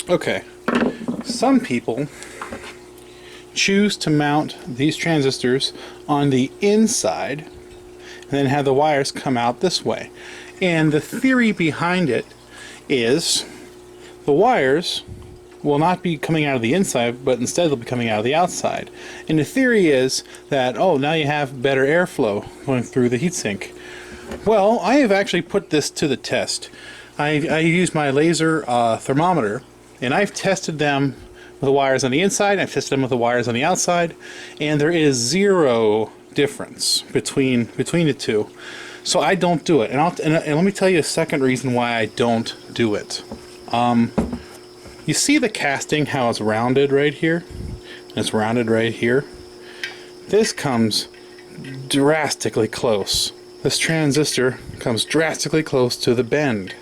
Okay, some people choose to mount these transistors on the inside and then have the wires come out this way. And the theory behind it is the wires will not be coming out of the inside, but instead they'll be coming out of the outside. And the theory is that, oh, now you have better airflow going through the heatsink. Well, I have actually put this to the test. I used my laser thermometer, and I've tested them with the wires on the inside, I've tested them with the wires on the outside, and there is zero difference between the two. So I don't do it. And let me tell you a second reason why I don't do it. You see the casting, how it's rounded right here? It's rounded right here. This comes drastically close. This transistor comes drastically close to the bend.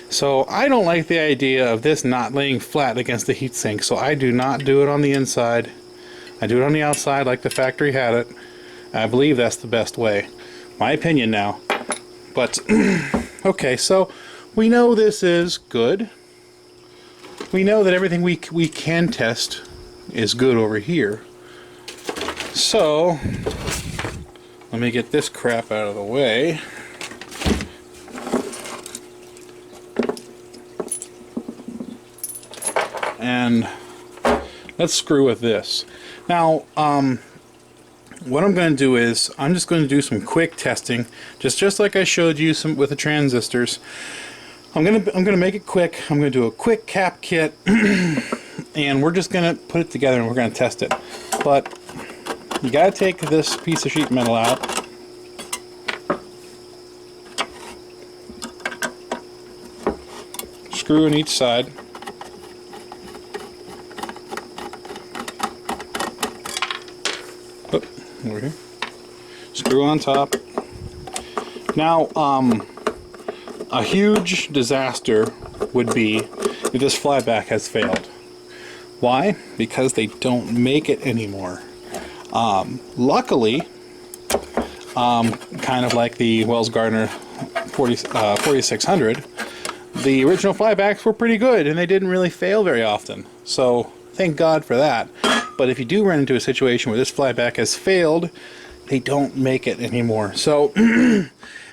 So I don't like the idea of this not laying flat against the heatsink, so I do not do it on the inside. I do it on the outside like the factory had it. I believe that's the best way. My opinion now. But, okay, so we know this is good. We know that everything we can test is good over here. So, let me get this crap out of the way. And let's screw with this. Now, what I'm going to do is I'm just going to do some quick testing, just like I showed you some with the transistors. I'm gonna make it quick. I'm gonna do a quick cap kit, and we're just gonna put it together and we're gonna test it. But you gotta take this piece of sheet metal out. Screw on each side. Oh, over here. Screw on top. Now, a huge disaster would be if this flyback has failed. Why? Because they don't make it anymore. Luckily, kind of like the Wells Gardner 4600, the original flybacks were pretty good and they didn't really fail very often. So thank God for that. But if you do run into a situation where this flyback has failed, they don't make it anymore. So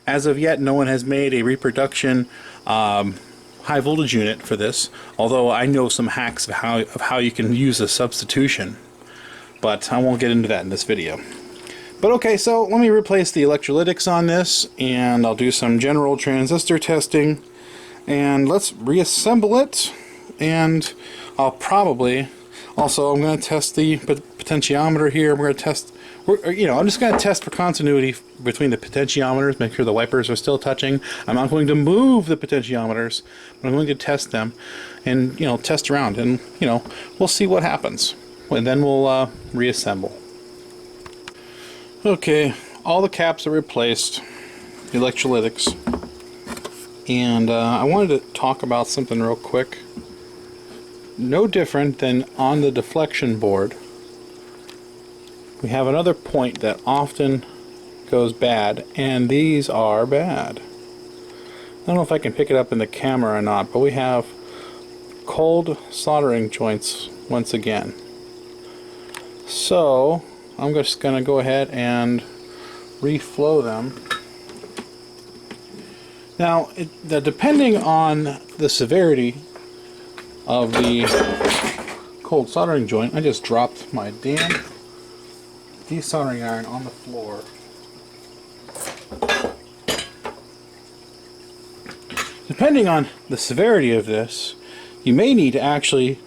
as of yet, no one has made a reproduction high voltage unit for this, although I know some hacks of how you can use a substitution, but I won't get into that in this video. But okay, so let me replace the electrolytics on this, and I'll do some general transistor testing, and let's reassemble it. And I'll probably also, I'm going to test the potentiometer here. We're going to test, I'm just going to test for continuity between the potentiometers, make sure the wipers are still touching. I'm not going to move the potentiometers, but I'm going to test them and, test around, and, we'll see what happens. And then we'll reassemble. Okay, all the caps are replaced, the electrolytics. And I wanted to talk about something real quick. No different than on the deflection board, we have another point that often goes bad, and these are bad. I don't know if I can pick it up in the camera or not, but we have cold soldering joints once again. So I'm just going to go ahead and reflow them. Now, depending on the severity of the cold soldering joint, I just dropped my damn desoldering iron on the floor. Depending on the severity of this, you may need to actually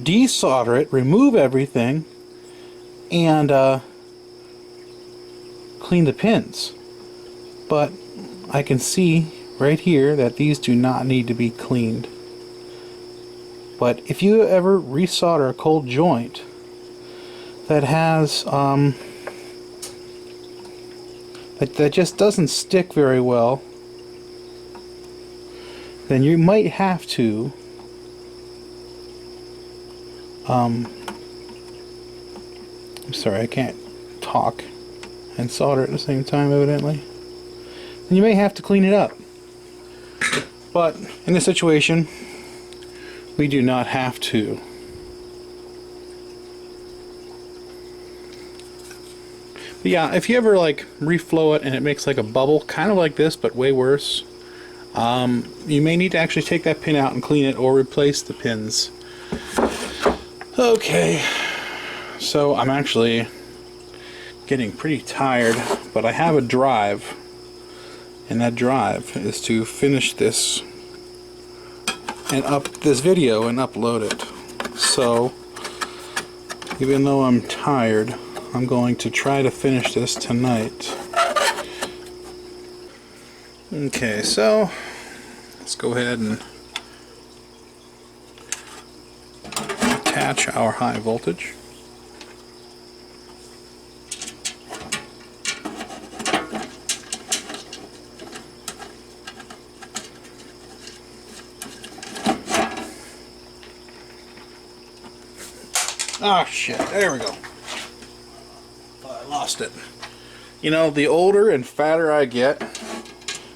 desolder it, remove everything, and clean the pins. But I can see right here that these do not need to be cleaned. But if you ever resolder a cold joint that has that just doesn't stick very well, then you might have to I'm sorry, I can't talk and solder at the same time, evidently. And you may have to clean it up. But in this situation, we do not have to. But yeah, if you ever like reflow it and it makes like a bubble, kind of like this, but way worse, you may need to actually take that pin out and clean it or replace the pins. Okay, so I'm actually getting pretty tired, but I have a drive, and that drive is to finish this and up this video and upload it. So even though I'm tired, I'm going to try to finish this tonight. Okay, so let's go ahead and attach our high voltage. Oh shit, there we go. Oh, I lost it. You know, the older and fatter I get,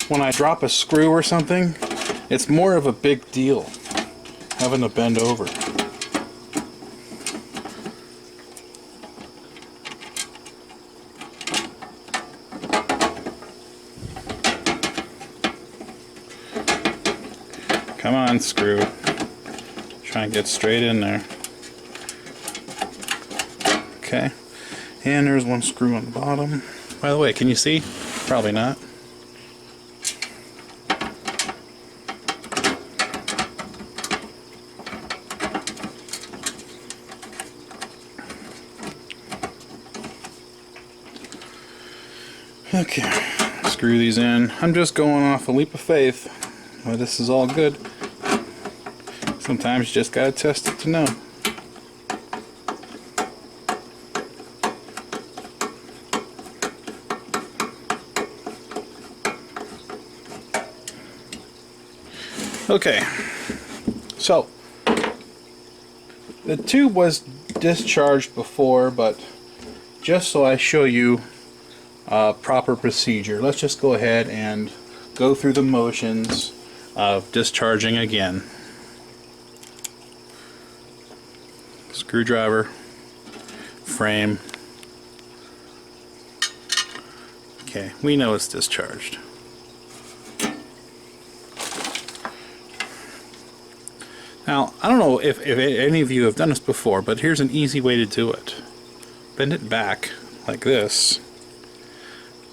when I drop a screw or something, it's more of a big deal having to bend over. Come on, screw. Try and get straight in there. Okay. And there's one screw on the bottom. By the way, can you see? Probably not. Okay. Screw these in. I'm just going off a leap of faith. Well, this is all good. Sometimes you just gotta test it to know. Okay, so the tube was discharged before, but just so I show you proper procedure, let's just go ahead and go through the motions of discharging again. Screwdriver, frame. Okay, we know it's discharged. Now, I don't know if any of you have done this before, but here's an easy way to do it. Bend it back like this.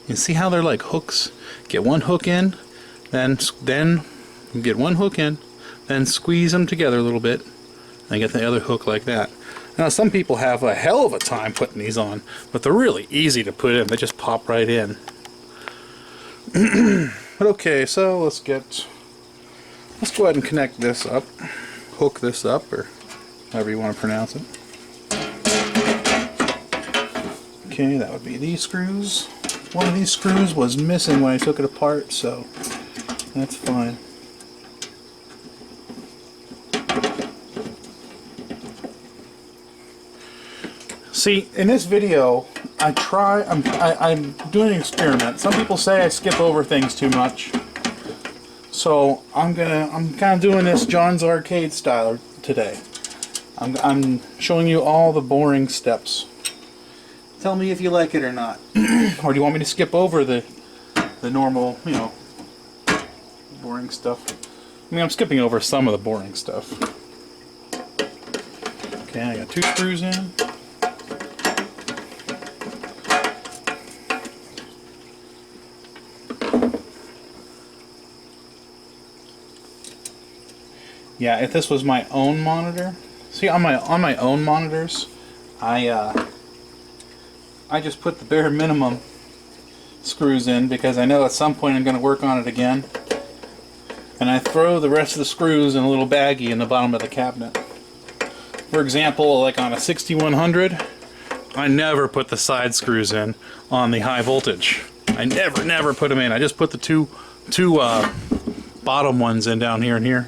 You see how they're like hooks? Get one hook in, then get one hook in, then squeeze them together a little bit, and get the other hook like that. Now, some people have a hell of a time putting these on, but they're really easy to put in. They just pop right in. But okay, so let's go ahead and connect this up. Hook this up, or however you want to pronounce it. Okay, that would be these screws. One of these screws was missing when I took it apart, so that's fine. See, in this video, I'm doing an experiment. Some people say I skip over things too much. So I'm kind of doing this John's Arcade style today. I'm showing you all the boring steps. Tell me if you like it or not. Or do you want me to skip over the normal, you know, boring stuff? I mean, I'm skipping over some of the boring stuff. Okay, I got 2 screws in. Yeah, if this was my own monitor, see on my own monitors, I just put the bare minimum screws in because I know at some point I'm going to work on it again, and I throw the rest of the screws in a little baggie in the bottom of the cabinet. For example, like on a 6100, I never put the side screws in on the high voltage. I never put them in. I just put the two bottom ones in down here and here.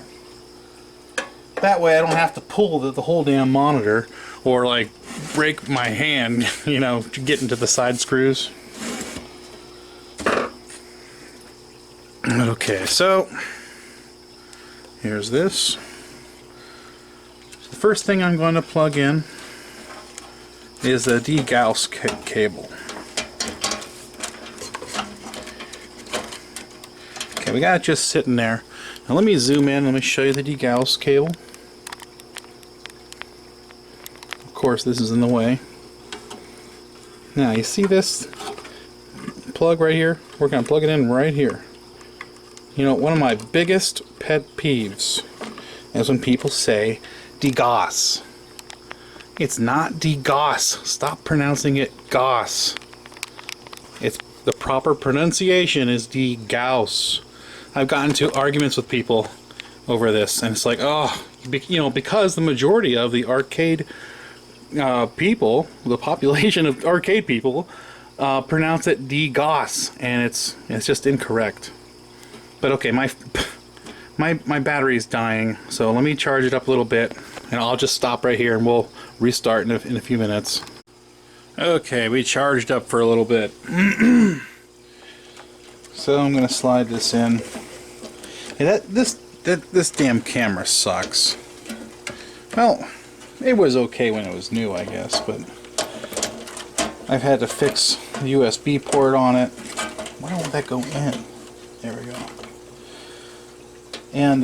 That way I don't have to pull the whole damn monitor or like break my hand, you know, to get into the side screws. Okay, so here's this. The first thing I'm going to plug in is a Gauss cable. Okay, we got it just sitting there. Now let me zoom in, let me show you the Gauss cable. Of course, this is in the way. Now, you see this plug right here? We're going to plug it in right here. You know, one of my biggest pet peeves is when people say Gauss. It's not Gauss. Stop pronouncing it Gauss. It's the proper pronunciation is Gauss. I've gotten into arguments with people over this, and it's like, oh, you know, because the majority of the arcade people, the population of arcade people, pronounce it Gauss, and it's just incorrect. But okay, my battery's dying, so let me charge it up a little bit, and I'll just stop right here, and we'll restart in a few minutes. Okay, we charged up for a little bit. So I'm gonna slide this in. Hey, this damn camera sucks. Well, it was okay when it was new, I guess, but I've had to fix the USB port on it. Why won't that go in? There we go. And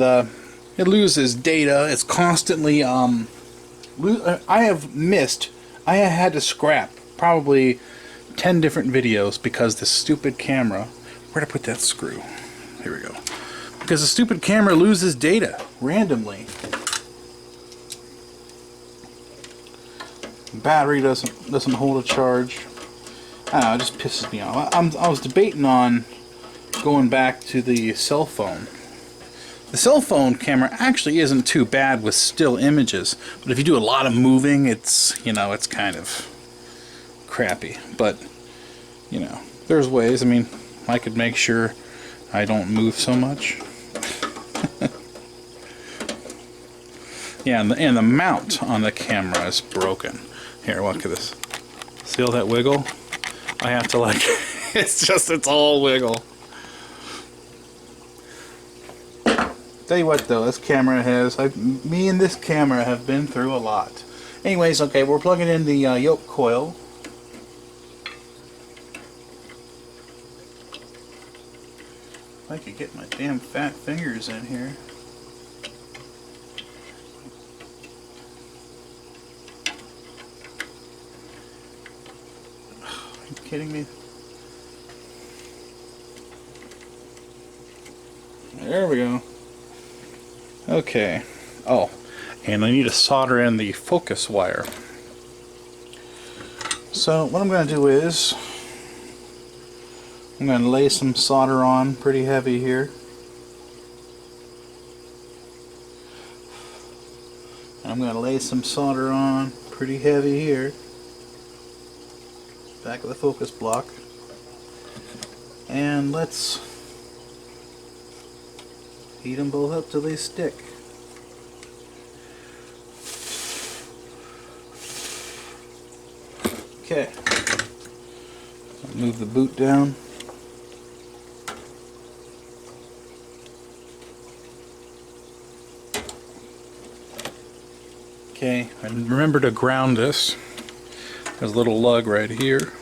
it loses data. It's constantly I had to scrap probably 10 different videos because this stupid camera. Where'd I put that screw? Here we go. Because the stupid camera loses data randomly. Battery doesn't hold a charge. I don't know, it just pisses me off. I was debating on going back to the cell phone. The cell phone camera actually isn't too bad with still images, but if you do a lot of moving, it's, you know, it's kind of crappy. But, you know, there's ways. I mean, I could make sure I don't move so much. Yeah, and the mount on the camera is broken. Here, look at this. See all that wiggle? I have to, like, it's all wiggle. Tell you what though, this camera has, me and this camera have been through a lot. Anyways, okay, we're plugging in the yoke coil. If I could get my damn fat fingers in here. Are you kidding me? There we go. Okay. Oh, and I need to solder in the focus wire. So what I'm going to do is I'm going to lay some solder on pretty heavy here. I'm going to lay some solder on pretty heavy here. Back of the focus block. And let's heat them both up till they stick. Okay. Move the boot down. Okay, and remember to ground this. There's a little lug right here.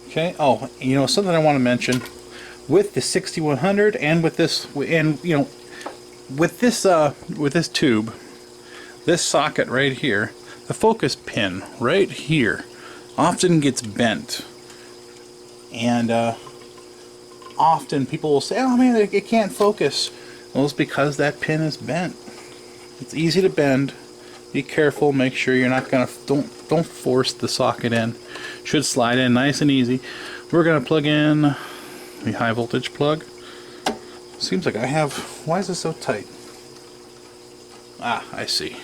Okay. Oh, you know, something I want to mention with the 6100 and with this, and you know, with this tube, this socket right here, the focus pin right here often gets bent, and often people will say, "Oh man, it can't focus." Well, it's because that pin is bent. It's easy to bend. Be careful. Make sure you're not gonna don't force the socket in. Should slide in nice and easy. We're gonna plug in the high voltage plug. Seems like I have. Why is it so tight? Ah, I see.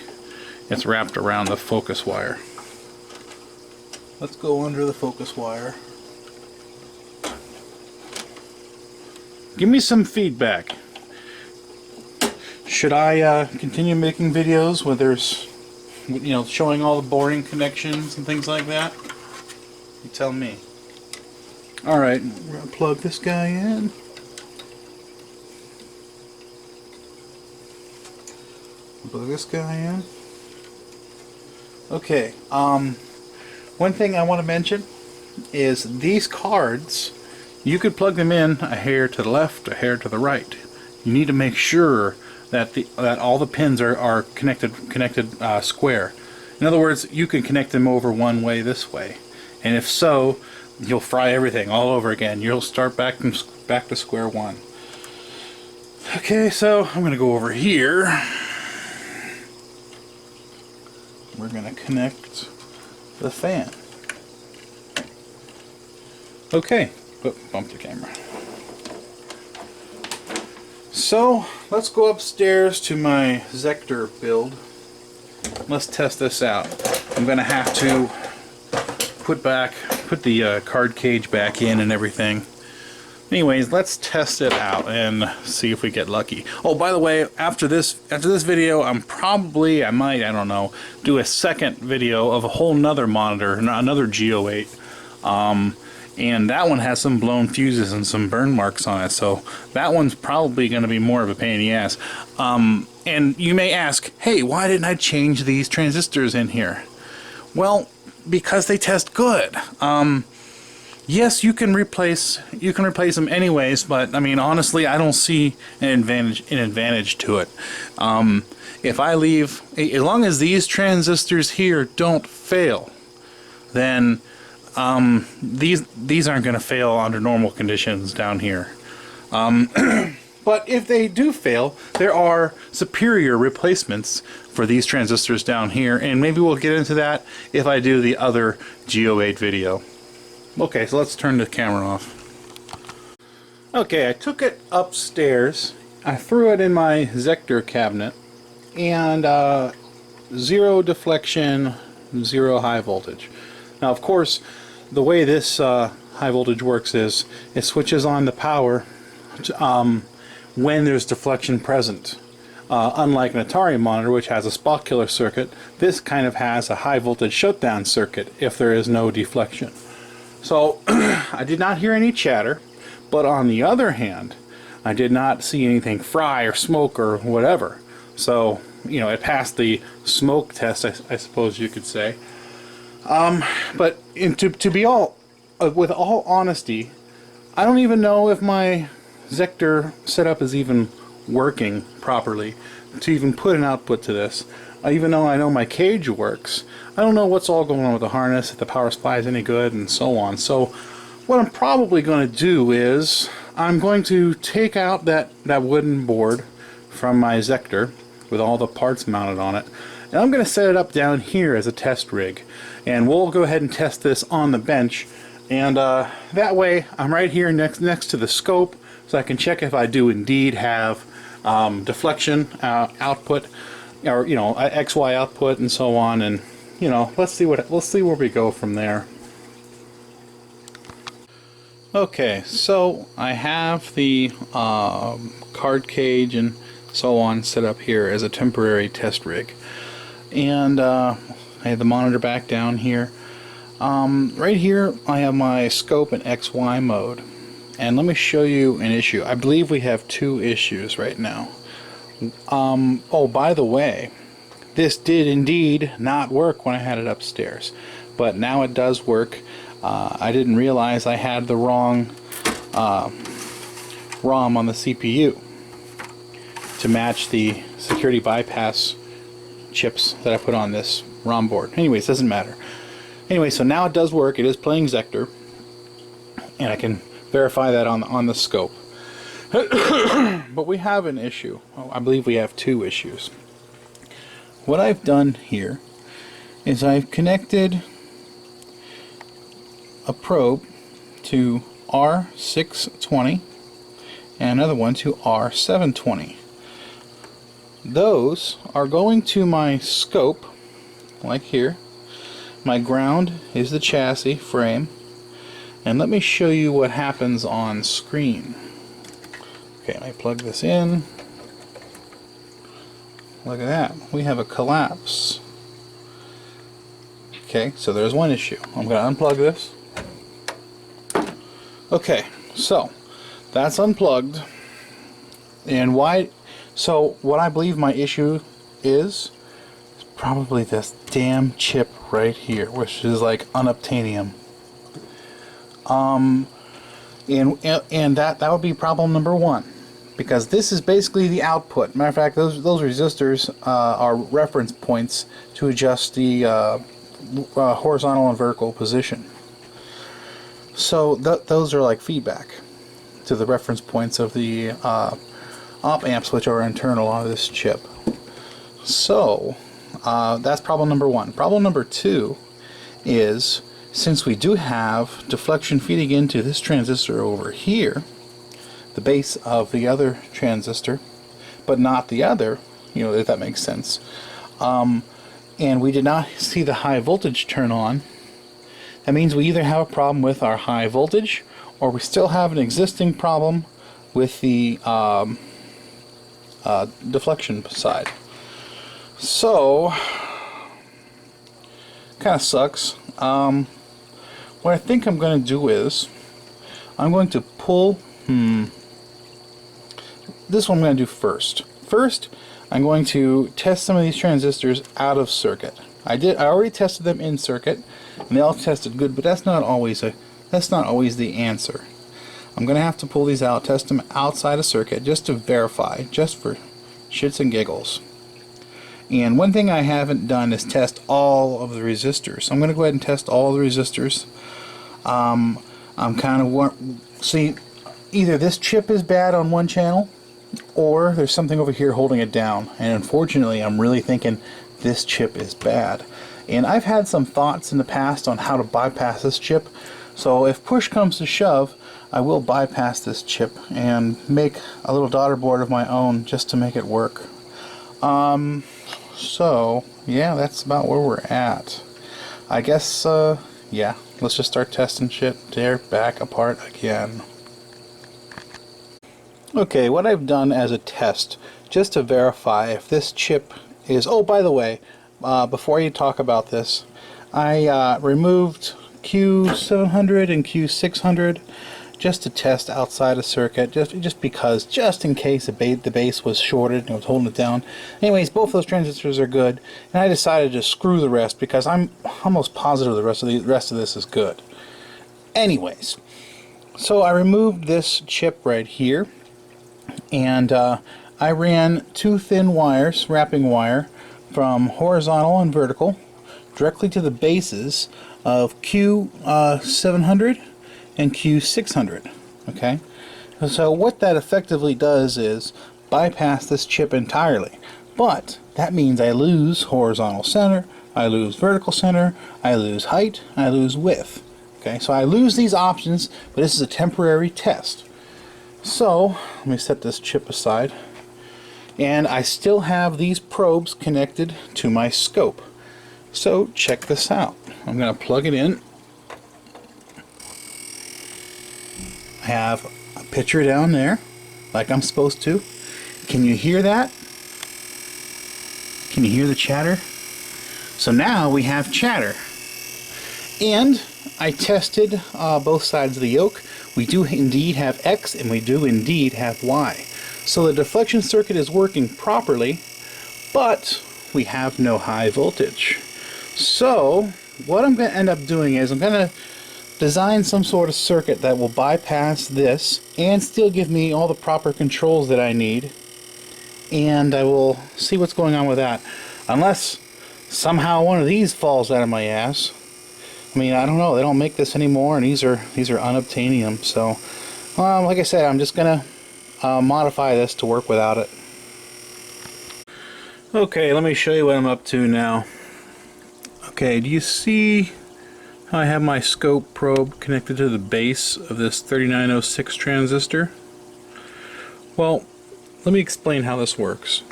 It's wrapped around the focus wire. Let's go under the focus wire. Give me some feedback. Should I continue making videos where there's, you know, showing all the boring connections and things like that? You tell me. Alright, we're going to plug this guy in. Plug this guy in. Okay, one thing I want to mention is these cards, you could plug them in a hair to the left, a hair to the right. You need to make sure that all the pins are connected square. In other words, you can connect them over one way this way, and if so, you'll fry everything all over again. You'll start back to square one. Okay, so I'm going to go over here. We're going to connect the fan. Okay, bump the camera. So let's go upstairs to my Zector build. Let's test this out. I'm going to have to put back put the card cage back in and everything. Anyways, let's test it out and see if we get lucky. Oh, by the way, after this video, I don't know, do a second video of a whole nother monitor, another G08. And that one has some blown fuses and some burn marks on it, so that one's probably going to be more of a pain in the ass. And you may ask, hey, why didn't I change these transistors in here? Well, because they test good. Yes, you can replace them anyways, but I mean, honestly, I don't see an advantage to it. If I leave, as long as these transistors here don't fail, then these aren't going to fail under normal conditions down here. But if they do fail, there are superior replacements for these transistors down here, and maybe we'll get into that if I do the other G08 video. Okay, so let's turn the camera off. Okay, I took it upstairs, I threw it in my Zector cabinet, and 0 deflection, 0 high voltage. Now, of course, the way this high voltage works is it switches on the power when there's deflection present. Unlike an Atari monitor, which has a spot killer circuit, this kind of has a high voltage shutdown circuit if there is no deflection. So I did not hear any chatter, but on the other hand, I did not see anything fry or smoke or whatever. So, you know, it passed the smoke test, I suppose you could say. But to be with all honesty, I don't even know if my Zector setup is even working properly to even put an output to this. Even though I know my cage works, I don't know what's all going on with the harness, if the power supply is any good, and so on. So what I'm probably going to do is I'm going to take out that wooden board from my Zector with all the parts mounted on it, and I'm going to set it up down here as a test rig. And we'll go ahead and test this on the bench, and that way I'm right here next to the scope, so I can check if I do indeed have deflection output, or you know, XY output and so on, and you know, let's see where we go from there. Okay, so I have the card cage and so on set up here as a temporary test rig, and I have the monitor back down here. Right here I have my scope in XY mode, and let me show you an issue. I believe we have two issues right now. Oh, by the way, this did indeed not work when I had it upstairs, but now it does work. I didn't realize I had the wrong ROM on the CPU to match the security bypass chips that I put on this ROM board. Anyways, doesn't matter. Anyway, so now it does work. It is playing Zector, and I can verify that on the scope. But we have an issue. Oh, I believe we have two issues. What I've done here is I've connected a probe to R620 and another one to R720. Those are going to my scope, like here. My ground is the chassis frame, and let me show you what happens on screen. Okay, I plug this in. Look at that, we have a collapse. Okay, so there's one issue. I'm going to unplug this. Okay, so that's unplugged. And why? So what I believe my issue is probably this damn chip right here, which is like unobtainium. And that would be problem number one, because this is basically the output. Matter of fact, those resistors are reference points to adjust the horizontal and vertical position. So those are like feedback to the reference points of the op amps, which are internal on this chip. So that's problem number one. Problem number two is, since we do have deflection feeding into this transistor over here, the base of the other transistor, but not the other, you know, if that makes sense, and we did not see the high voltage turn on, That means we either have a problem with our high voltage, or we still have an existing problem with the deflection side. So, kind of sucks. What I think I'm going to do is, I'm going to pull, this one I'm going to do first. First, I'm going to test some of these transistors out of circuit. I already tested them in circuit, and they all tested good, but that's not always the answer. I'm going to have to pull these out, test them outside of circuit, just to verify, just for shits and giggles. And one thing I haven't done is test all of the resistors. I'm going to go ahead and test all the resistors. I'm kind of see, either this chip is bad on one channel, or there's something over here holding it down. And unfortunately, I'm really thinking this chip is bad. And I've had some thoughts in the past on how to bypass this chip. So if push comes to shove, I will bypass this chip and make a little daughter board of my own just to make it work. So yeah, that's about where we're at. I guess yeah, let's just start testing shit. They're back apart again. Okay, what I've done as a test, just to verify if this chip is... Oh, by the way, before you talk about this, I removed Q700 and Q600 just to test outside of circuit, just in case the base was shorted and it was holding it down. Anyways, both those transistors are good, and I decided to screw the rest because I'm almost positive the rest of this is good. Anyways, so I removed this chip right here, and I ran two thin wires, wrapping wire, from horizontal and vertical directly to the bases of Q700 and Q600. Okay, so what that effectively does is bypass this chip entirely, but that means I lose horizontal center, I lose vertical center, I lose height, I lose width. Okay, so I lose these options, but this is a temporary test. So let me set this chip aside, and I still have these probes connected to my scope. So check this out. I'm going to plug it in. I have a picture down there, like I'm supposed to. Can you hear that? Can you hear the chatter? So now we have chatter. And I tested both sides of the yoke. We do indeed have X, and we do indeed have Y. So the deflection circuit is working properly, but we have no high voltage. So what I'm going to end up doing is I'm going to design some sort of circuit that will bypass this and still give me all the proper controls that I need, and I will see what's going on with that, unless somehow one of these falls out of my ass. I mean, I don't know, they don't make this anymore, and these are unobtainium. So like I said, I'm just gonna modify this to work without it. Okay, let me show you what I'm up to now. Okay, do you see how I have my scope probe connected to the base of this 3906 transistor? Well, let me explain how this works.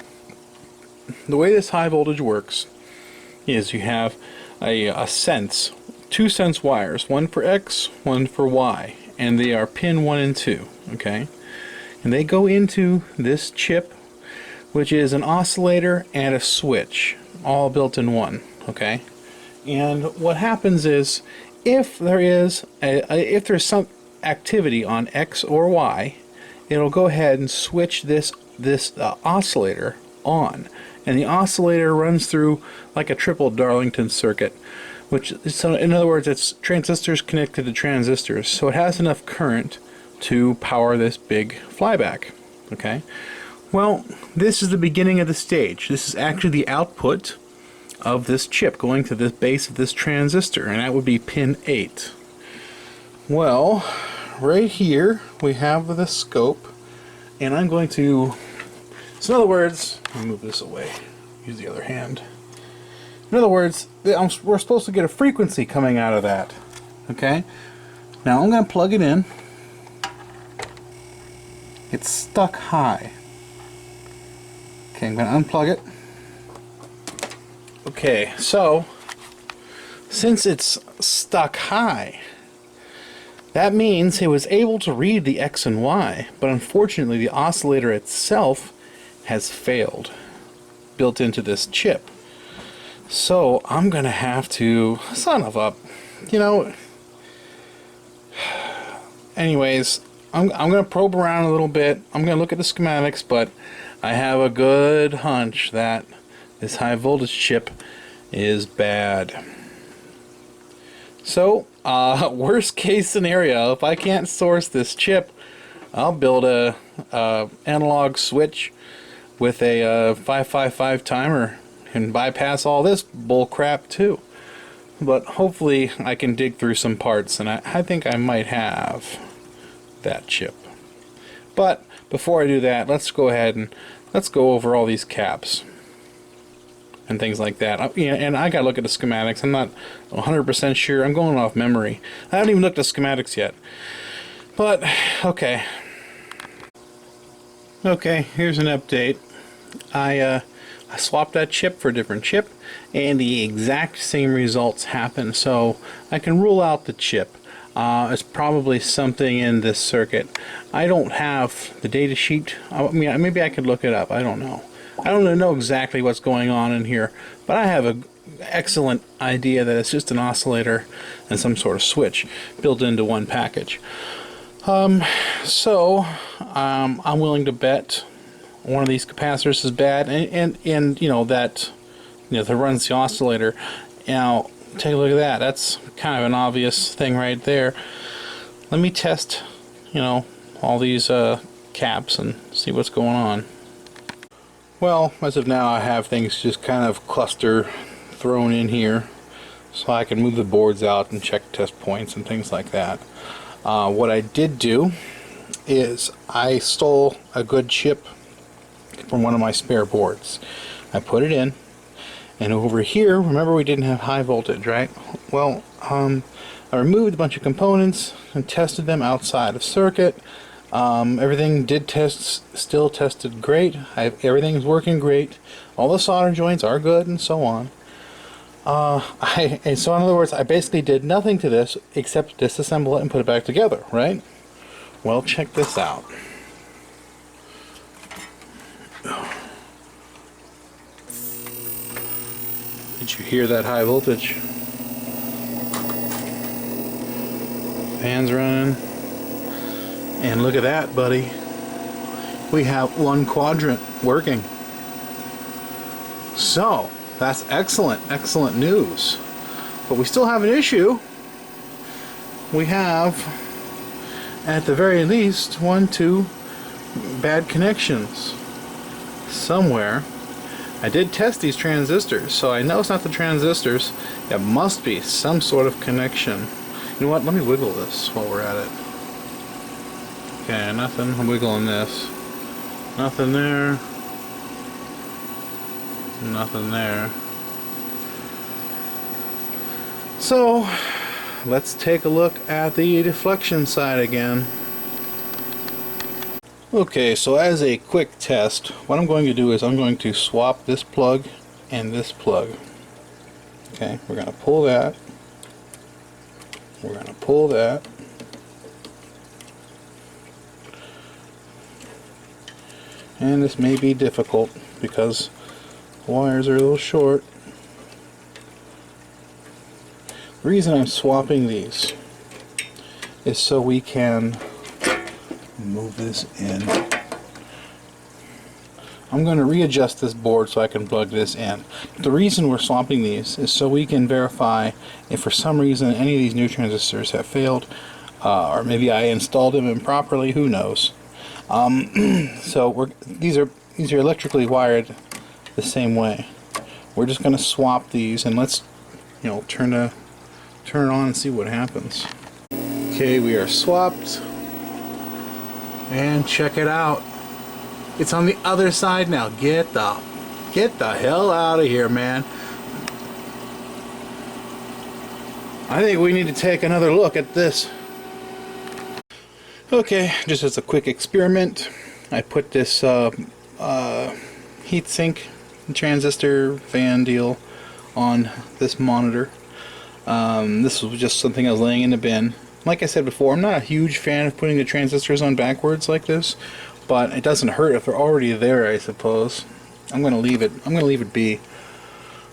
The way this high voltage works is you have two sense wires, one for X, one for Y, and they are pin 1 and 2, okay? And they go into this chip, which is an oscillator and a switch, all built in one, okay? And what happens is, if there's some activity on X or Y, it'll go ahead and switch this oscillator on, and the oscillator runs through like a triple Darlington circuit, which, so in other words, it's transistors connected to transistors, so it has enough current to power this big flyback. Okay, well, this is the beginning of the stage. This is actually the output of this chip going to the base of this transistor, and that would be pin 8. Well, right here we have the scope, and I'm going to, so in other words, let me move this away, use the other hand. In other words, we're supposed to get a frequency coming out of that. Okay, now I'm going to plug it in. It's stuck high. Okay, I'm going to unplug it. Okay, so since it's stuck high, that means it was able to read the X and Y, but unfortunately the oscillator itself has failed, built into this chip. So I'm gonna have to, son of a, you know, anyways, I'm gonna probe around a little bit. I'm gonna look at the schematics, but I have a good hunch that this high voltage chip is bad. So, worst case scenario, if I can't source this chip, I'll build a analog switch with a 555 timer and bypass all this bull crap too. But hopefully I can dig through some parts, and I think I might have that chip. But before I do that, let's go ahead and let's go over all these caps and things like that. Yeah, and I gotta look at the schematics. I'm not 100% sure. I'm going off memory. I haven't even looked at schematics yet. But okay. Okay, here's an update. I swapped that chip for a different chip, and the exact same results happen. So I can rule out the chip. It's probably something in this circuit. I don't have the data sheet. I mean, maybe I could look it up. I don't know. I don't know exactly what's going on in here, but I have an excellent idea that it's just an oscillator and some sort of switch built into one package. So I'm willing to bet one of these capacitors is bad, and you know that, you know, that runs the oscillator. Now take a look at that. That's kind of an obvious thing right there. Let me test, you know, all these caps and see what's going on. Well, as of now, I have things just kind of cluster thrown in here, so I can move the boards out and check test points and things like that. What I did do is I stole a good chip from one of my spare boards. I put it in, and over here, remember we didn't have high voltage, right? Well, I removed a bunch of components and tested them outside of circuit. Everything did test, still tested great. Everything's working great. All the solder joints are good and so on. And so in other words, I basically did nothing to this except disassemble it and put it back together, right? Well, check this out. Did you hear that high voltage? Fans running. And look at that, buddy. We have one quadrant working. So, that's excellent, excellent news. But we still have an issue. We have, at the very least, 1, 2 bad connections somewhere. I did test these transistors, so I know it's not the transistors. It must be some sort of connection. You know what? Let me wiggle this while we're at it. Okay, nothing. I'm wiggling this. Nothing there. Nothing there. So, let's take a look at the deflection side again. Okay, so as a quick test, what I'm going to do is I'm going to swap this plug and this plug. Okay, we're going to pull that. We're going to pull that. And this may be difficult because the wires are a little short. The reason I'm swapping these is so we can move this in. I'm going to readjust this board so I can plug this in. The reason we're swapping these is so we can verify if for some reason any of these new transistors have failed, or maybe I installed them improperly, who knows. So these are electrically wired the same way. We're just going to swap these, and let's, you know, turn it on and see what happens. Okay, we are swapped, and check it out. It's on the other side now. Get the hell out of here, man. I think we need to take another look at this. Okay, just as a quick experiment, I put this heatsink transistor fan deal on this monitor. This was just something I was laying in the bin. Like I said before, I'm not a huge fan of putting the transistors on backwards like this, but it doesn't hurt if they're already there, I suppose. I'm gonna leave it be.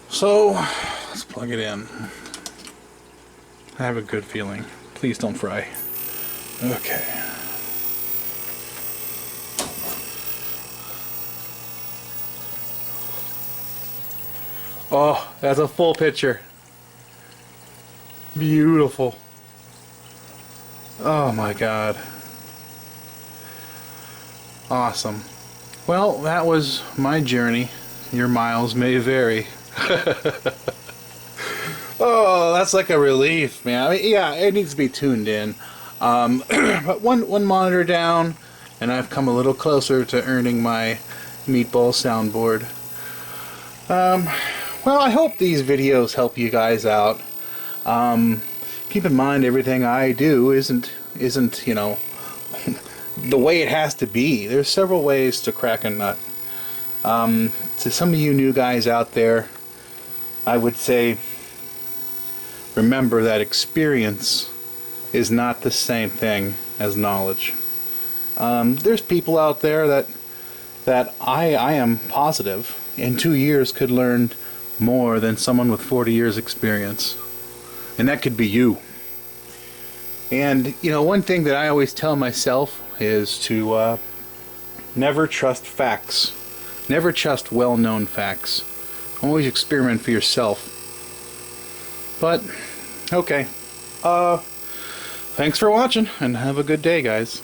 So let's plug it in. I have a good feeling. Please don't fry. Okay. Oh, that's a full picture. Beautiful. Oh my God. Awesome. Well, that was my journey. Your miles may vary. Oh, that's like a relief, man. I mean, yeah, it needs to be tuned in. But one monitor down, and I've come a little closer to earning my meatball soundboard. Well, I hope these videos help you guys out. Keep in mind, everything I do isn't you know, the way it has to be. There's several ways to crack a nut. To some of you new guys out there, I would say, remember that experience is not the same thing as knowledge. There's people out there that I am positive in 2 years could learn more than someone with 40 years experience. And that could be you. And, you know, one thing that I always tell myself is to never trust facts. Never trust well-known facts. Always experiment for yourself. But, okay. Thanks for watching, and have a good day, guys.